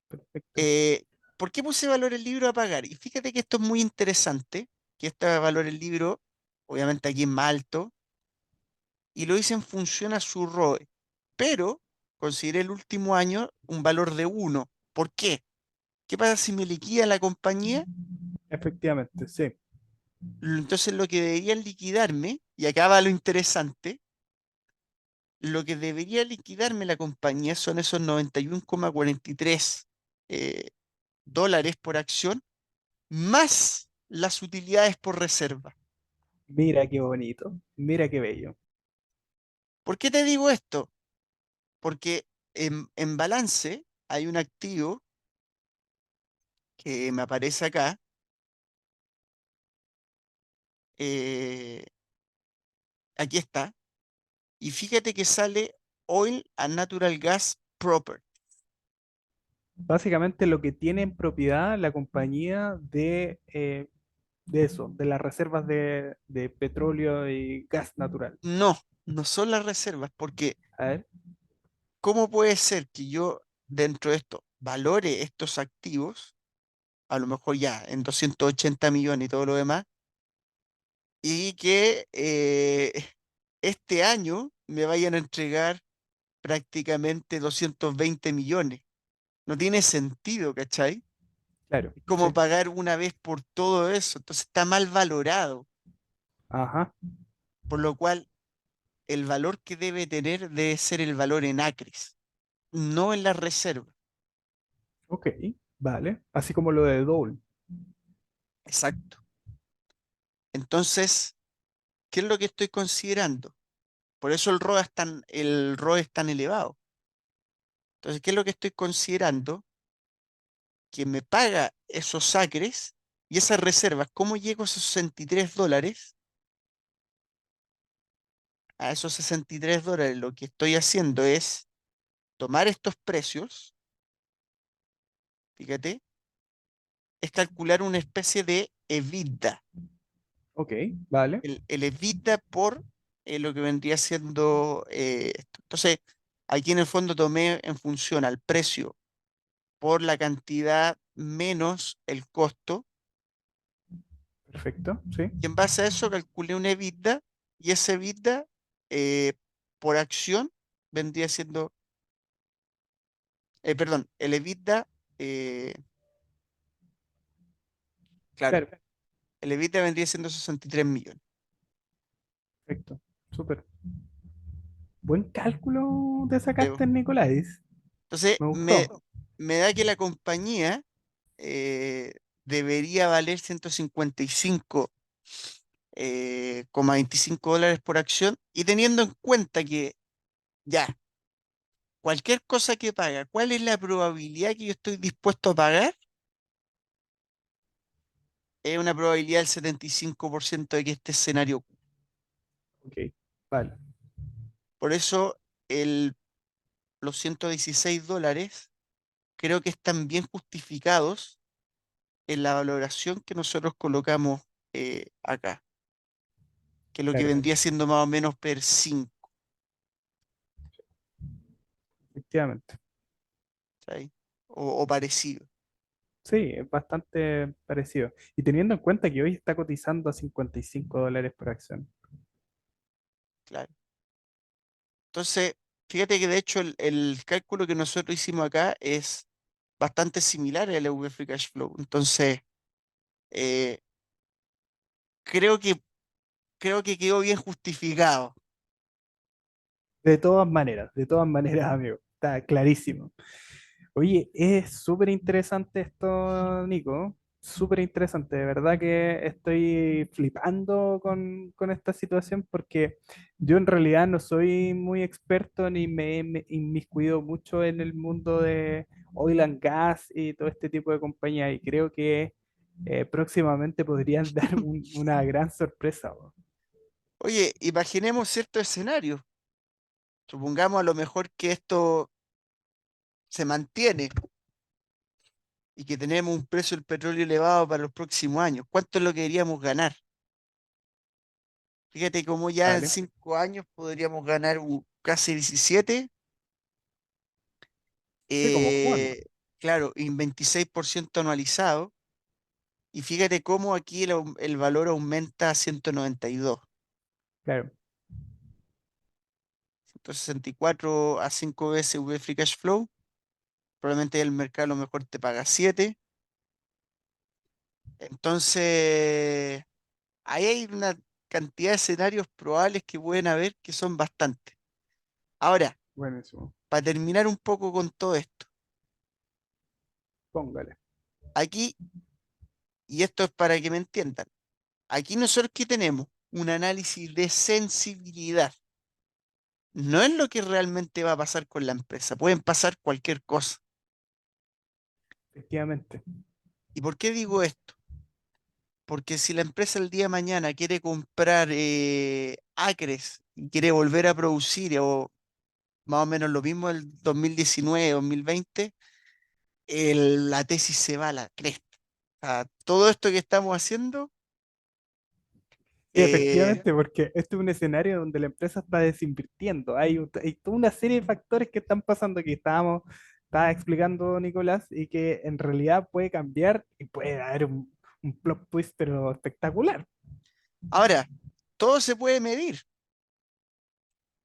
perfecto. Eh, ¿Por qué puse valor el libro a pagar? Y fíjate que esto es muy interesante, que este valor el libro, obviamente aquí es más alto, y lo hice en función a su ROE, pero consideré el último año un valor de 1. ¿Por qué? ¿Qué pasa si me liquida la compañía? Efectivamente, sí, Entonces lo que deberían liquidarme, y acá va lo interesante, lo que debería liquidarme la compañía son esos 91,43 eh, dólares por acción, más las utilidades por reserva. mira qué bonito, mira qué bello. ¿Por qué te digo esto? Porque en balance hay un activo que me aparece acá, eh, aquí está, y fíjate que sale Oil and Natural Gas Proper. Básicamente lo que tiene en propiedad la compañía de eso, de las reservas de petróleo y gas natural. No, no son las reservas, porque A ver, ¿cómo puede ser que yo dentro de esto valore estos activos, a lo mejor ya en 280 millones y todo lo demás, y que este año me vayan a entregar prácticamente 220 millones? No tiene sentido, ¿cachai? claro, Es como sí. pagar una vez por todo eso, entonces está mal valorado, Ajá, por lo cual el valor que debe tener debe ser el valor en acres, no en la reserva. ok, vale. Así como lo de Dole. Exacto. Entonces, ¿qué es lo que estoy considerando? Por eso el ROE es tan elevado. Entonces, ¿qué es lo que estoy considerando? Que me paga esos acres y esas reservas. ¿Cómo llego a esos $63? A esos $63, lo que estoy haciendo es tomar estos precios, fíjate, es calcular una especie de EBITDA. Ok, vale. El EBITDA por lo que vendría siendo esto. Entonces, aquí en el fondo tomé en función al precio por la cantidad menos el costo, Perfecto, sí. y en base a eso calculé un EBITDA, y ese EBITDA eh, por acción vendría siendo, perdón, el EBITDA, eh, claro, Claro, el EBITDA vendría siendo 63 millones. perfecto. Súper. Buen cálculo te Debo. sacaste, Nicolás. Entonces, Me gustó. me da que la compañía eh, debería valer 155 $25 por acción, y teniendo en cuenta que ya, cualquier cosa que paga, ¿cuál es la probabilidad que yo estoy dispuesto a pagar? Es una probabilidad del 75% de que este escenario ocurra. Ok, vale. Por eso los $116 creo que están bien justificados en la valoración que nosotros colocamos acá, que es lo que Claro, vendría siendo más o menos per 5, efectivamente. ¿sabes? O parecido, Sí, es bastante parecido. Y teniendo en cuenta que hoy está cotizando a $55 por acción. claro. Entonces, fíjate que de hecho el cálculo que nosotros hicimos acá es bastante similar al EV Free Cash Flow. Entonces, eh, creo que, creo que quedó bien justificado. De todas maneras, amigo. Está clarísimo. Oye, es súper interesante esto, Nico. Súper interesante. De verdad que estoy flipando con esta situación porque yo en realidad no soy muy experto ni me he inmiscuido mucho en el mundo de oil and gas y todo este tipo de compañías y creo que próximamente podrían dar una gran sorpresa. ¿No? Oye, imaginemos cierto escenario. Supongamos a lo mejor que esto se mantiene y que tenemos un precio del petróleo elevado para los próximos años. ¿Cuánto es lo que deberíamos ganar? Fíjate cómo ya en Vale. 5 años podríamos ganar casi 17, Sí, como jugando. eh, claro, y 26% anualizado. Y fíjate cómo aquí el valor aumenta a 192. Claro. 164 a 5 veces V Free Cash Flow. Probablemente el mercado a lo mejor te paga 7. Entonces, ahí hay una cantidad de escenarios probables que pueden haber que son bastantes. Ahora, Buenísimo. para terminar un poco con todo esto, Póngale. aquí, y esto es para que me entiendan, aquí nosotros que tenemos un análisis de sensibilidad. No es lo que realmente va a pasar con la empresa. Pueden pasar cualquier cosa. Efectivamente. ¿Y por qué digo esto? Porque si la empresa el día de mañana quiere comprar acres y quiere volver a producir, o más o menos lo mismo el 2019, 2020, la tesis se va a la cresta. O sea, todo esto que estamos haciendo, Sí, eh, efectivamente, porque este es un escenario donde la empresa está desinvirtiendo. Hay toda una serie de factores que están pasando que estaba explicando Nicolás y que en realidad puede cambiar y puede haber un plot twist pero espectacular. ahora, todo se puede medir,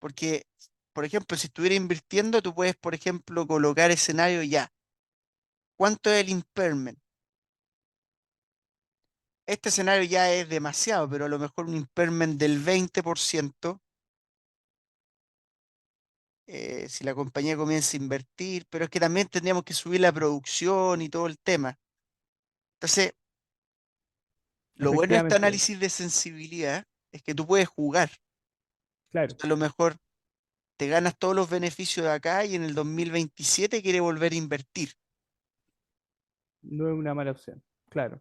porque, por ejemplo, si estuviera invirtiendo, tú puedes, por ejemplo, colocar escenario ya. ¿Cuánto es el impairment? Este escenario ya es demasiado, pero a lo mejor un impairment del 20%, si la compañía comienza a invertir, pero es que también tendríamos que subir la producción y todo el tema. Entonces, lo bueno de este Efectivamente, análisis de sensibilidad es que tú puedes jugar. claro, A lo mejor te ganas todos los beneficios de acá y en el 2027 quiere volver a invertir. no es una mala opción, claro.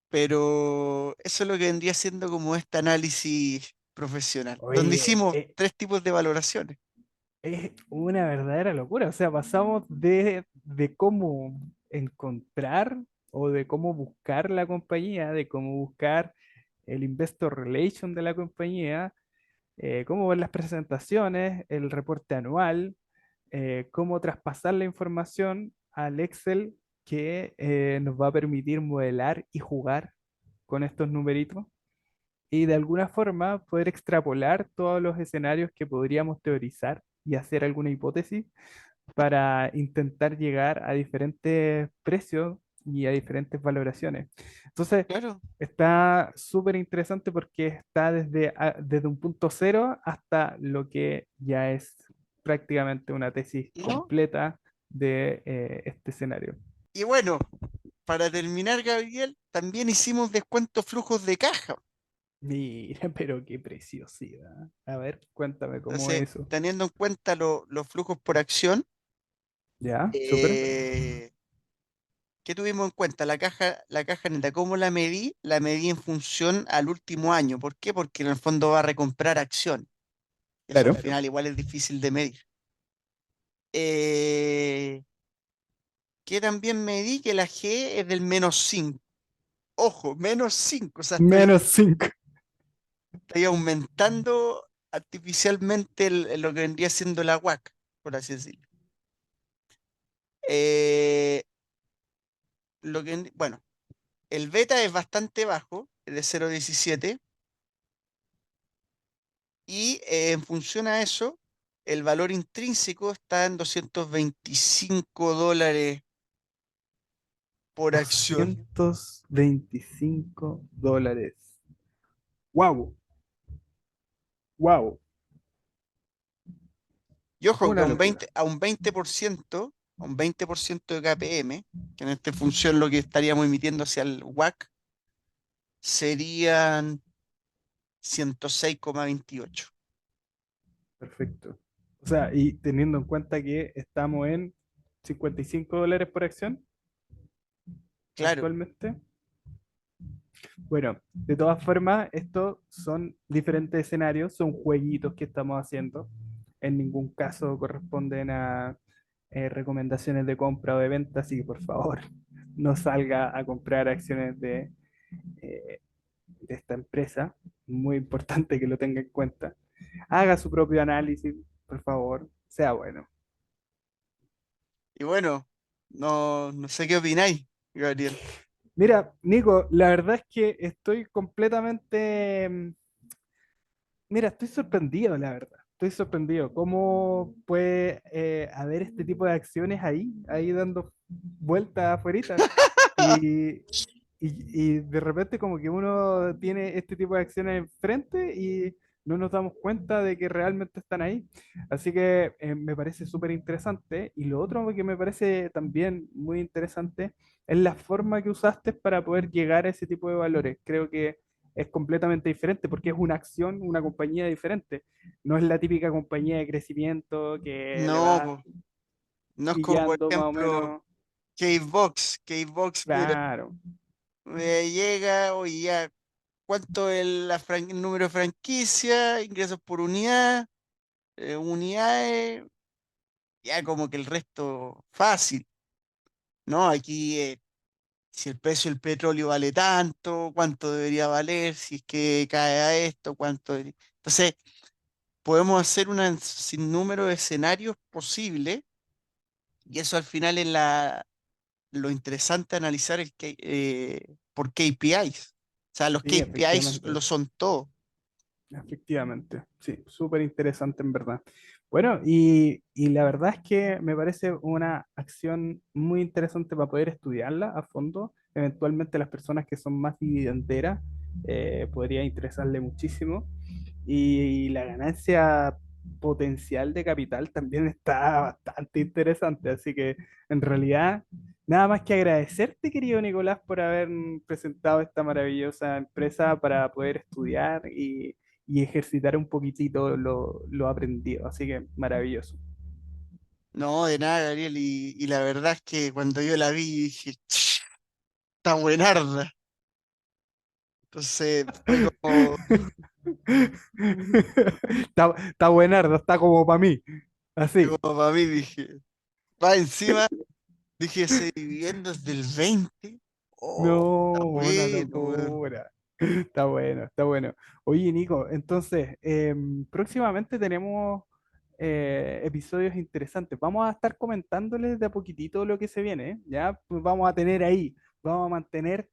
Pero eso es lo que vendría siendo como este análisis profesional, donde Oye, hicimos tres tipos de valoraciones. es una verdadera locura. O sea, pasamos de cómo encontrar o de cómo buscar la compañía, de cómo buscar el investor relation de la compañía, cómo ver las presentaciones, el reporte anual, cómo traspasar la información al Excel que nos va a permitir modelar y jugar con estos numeritos y de alguna forma poder extrapolar todos los escenarios que podríamos teorizar y hacer alguna hipótesis para intentar llegar a diferentes precios y a diferentes valoraciones. Entonces, Claro, está súper interesante porque está desde un punto cero hasta lo que ya es prácticamente una tesis ¿no? completa de este escenario. Y bueno, para terminar, Gabriel, también hicimos descuentos flujos de caja. Mira, pero qué preciosidad. A ver, cuéntame cómo Entonces, es eso. teniendo en cuenta los flujos por acción, ¿Ya? Súper. eh, ¿qué tuvimos en cuenta? La caja neta, ¿cómo la medí? La medí en función al último año. ¿Por qué? Porque en el fondo va a recomprar acción. Eso al Claro. final igual es difícil de medir. Eh, que también medí que la G es del -5. Ojo, -5. O sea, -5. estoy aumentando artificialmente lo que vendría siendo la WAC, por así decirlo. Eh, bueno, el beta es bastante bajo, es de 0,17. Y en función a eso, el valor intrínseco está en $225 por acción. $225. ¡Wow! ¡Wow! Y ojo, que Una locura. a un 20% de KPM, que en esta función lo que estaríamos emitiendo hacia el WAC, serían 106,28. Perfecto. O sea, y teniendo en cuenta que estamos en $55 por acción Claro, actualmente. Bueno, de todas formas, estos son diferentes escenarios, son jueguitos que estamos haciendo. En ningún caso corresponden a recomendaciones de compra o de venta, así que por favor no salga a comprar acciones eh, de esta empresa. Muy importante que lo tenga en cuenta. Haga su propio análisis, por favor, sea bueno. y bueno, no sé qué opináis, Gabriel. Mira, Nico, la verdad es que estoy completamente, mira, estoy sorprendido, la verdad. Estoy sorprendido. ¿Cómo puede haber este tipo de acciones ahí dando vueltas afuera? Y, y de repente como que uno tiene este tipo de acciones enfrente y no nos damos cuenta de que realmente están ahí. Así que me parece súper interesante. Y lo otro que me parece también muy interesante es la forma que usaste para poder llegar a ese tipo de valores. Creo que es completamente diferente porque es una acción, una compañía diferente. No es la típica compañía de crecimiento que le No, va po, no es como, por pillando más o ejemplo, menos. Cavebox, puta, Claro, llega, oye, ya, ¿cuánto es el número de franquicia? Ingresos por unidad, unidades, ya como que el resto fácil, ¿no? Aquí, si el precio del petróleo vale tanto, cuánto debería valer, si es que cae a esto, cuánto Entonces, podemos hacer un sinnúmero de escenarios posibles y eso al final es lo interesante de analizar por KPIs. O sea, los sí, KPIs efectivamente. lo son todo. Efectivamente, sí, súper interesante en verdad. Bueno, y la verdad es que me parece una acción muy interesante para poder estudiarla a fondo. Eventualmente las personas que son más dividenderas podría interesarle muchísimo. Y la ganancia potencial de capital también está bastante interesante. Así que en realidad, nada más que agradecerte, querido Nicolás, por haber presentado esta maravillosa empresa para poder estudiar y ejercitar un poquitito lo aprendido. Así que maravilloso. No, de nada, Gabriel. Y la verdad es que cuando yo la vi dije, "Ch, está buenarda". Entonces fue como, Está buenardo, está como para mí. Así. como para mí, dije. Va encima, dije, seguí viviendo desde el 20. Oh, está No, una bueno, weón. locura. Está bueno, está bueno. Oye, Nico, entonces, próximamente tenemos episodios interesantes. Vamos a estar comentándoles de a poquitito lo que se viene, ¿eh? Ya, pues vamos a tener ahí, vamos a mantener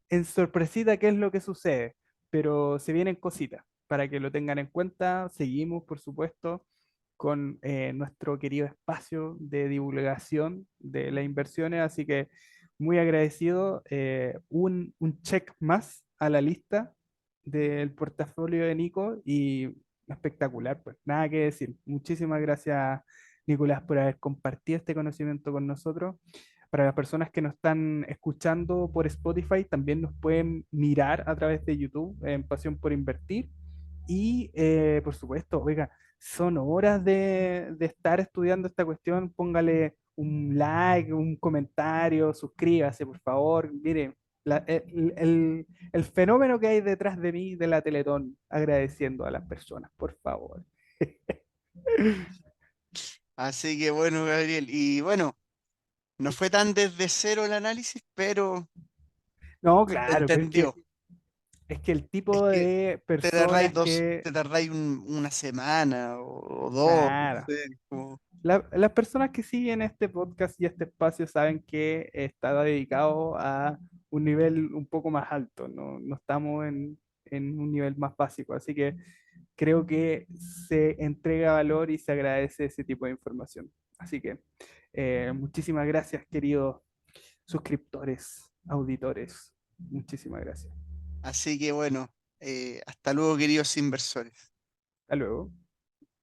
en sorpresita qué es lo que sucede, pero se vienen cositas para que lo tengan en cuenta. Seguimos, por supuesto, con nuestro querido espacio de divulgación de las inversiones, así que muy agradecido. Un check más a la lista del portafolio de Nico y espectacular, pues nada que decir. Muchísimas gracias, Nicolás, por haber compartido este conocimiento con nosotros. Para las personas que nos están escuchando por Spotify, también nos pueden mirar a través de YouTube en Pasión por Invertir. Y por supuesto, oiga, son horas de estar estudiando esta cuestión. Póngale un like, un comentario, suscríbase, por favor. Mire, el fenómeno que hay detrás de mí de la Teletón, agradeciendo a las personas, por favor. Así que bueno, Gabriel. Y bueno, no fue tan desde cero el análisis, pero No, se claro, pero entendió. es que el Es tipo que de personas que, te tardáis una semana o dos, no claro, sé, como- las personas que siguen este podcast y este espacio saben que está dedicado a un nivel un poco más alto, no, no estamos en un nivel más básico, así que creo que se entrega valor y se agradece ese tipo de información. Así que muchísimas gracias, queridos suscriptores, auditores. Muchísimas gracias. Así que bueno, hasta luego, queridos inversores. Hasta luego.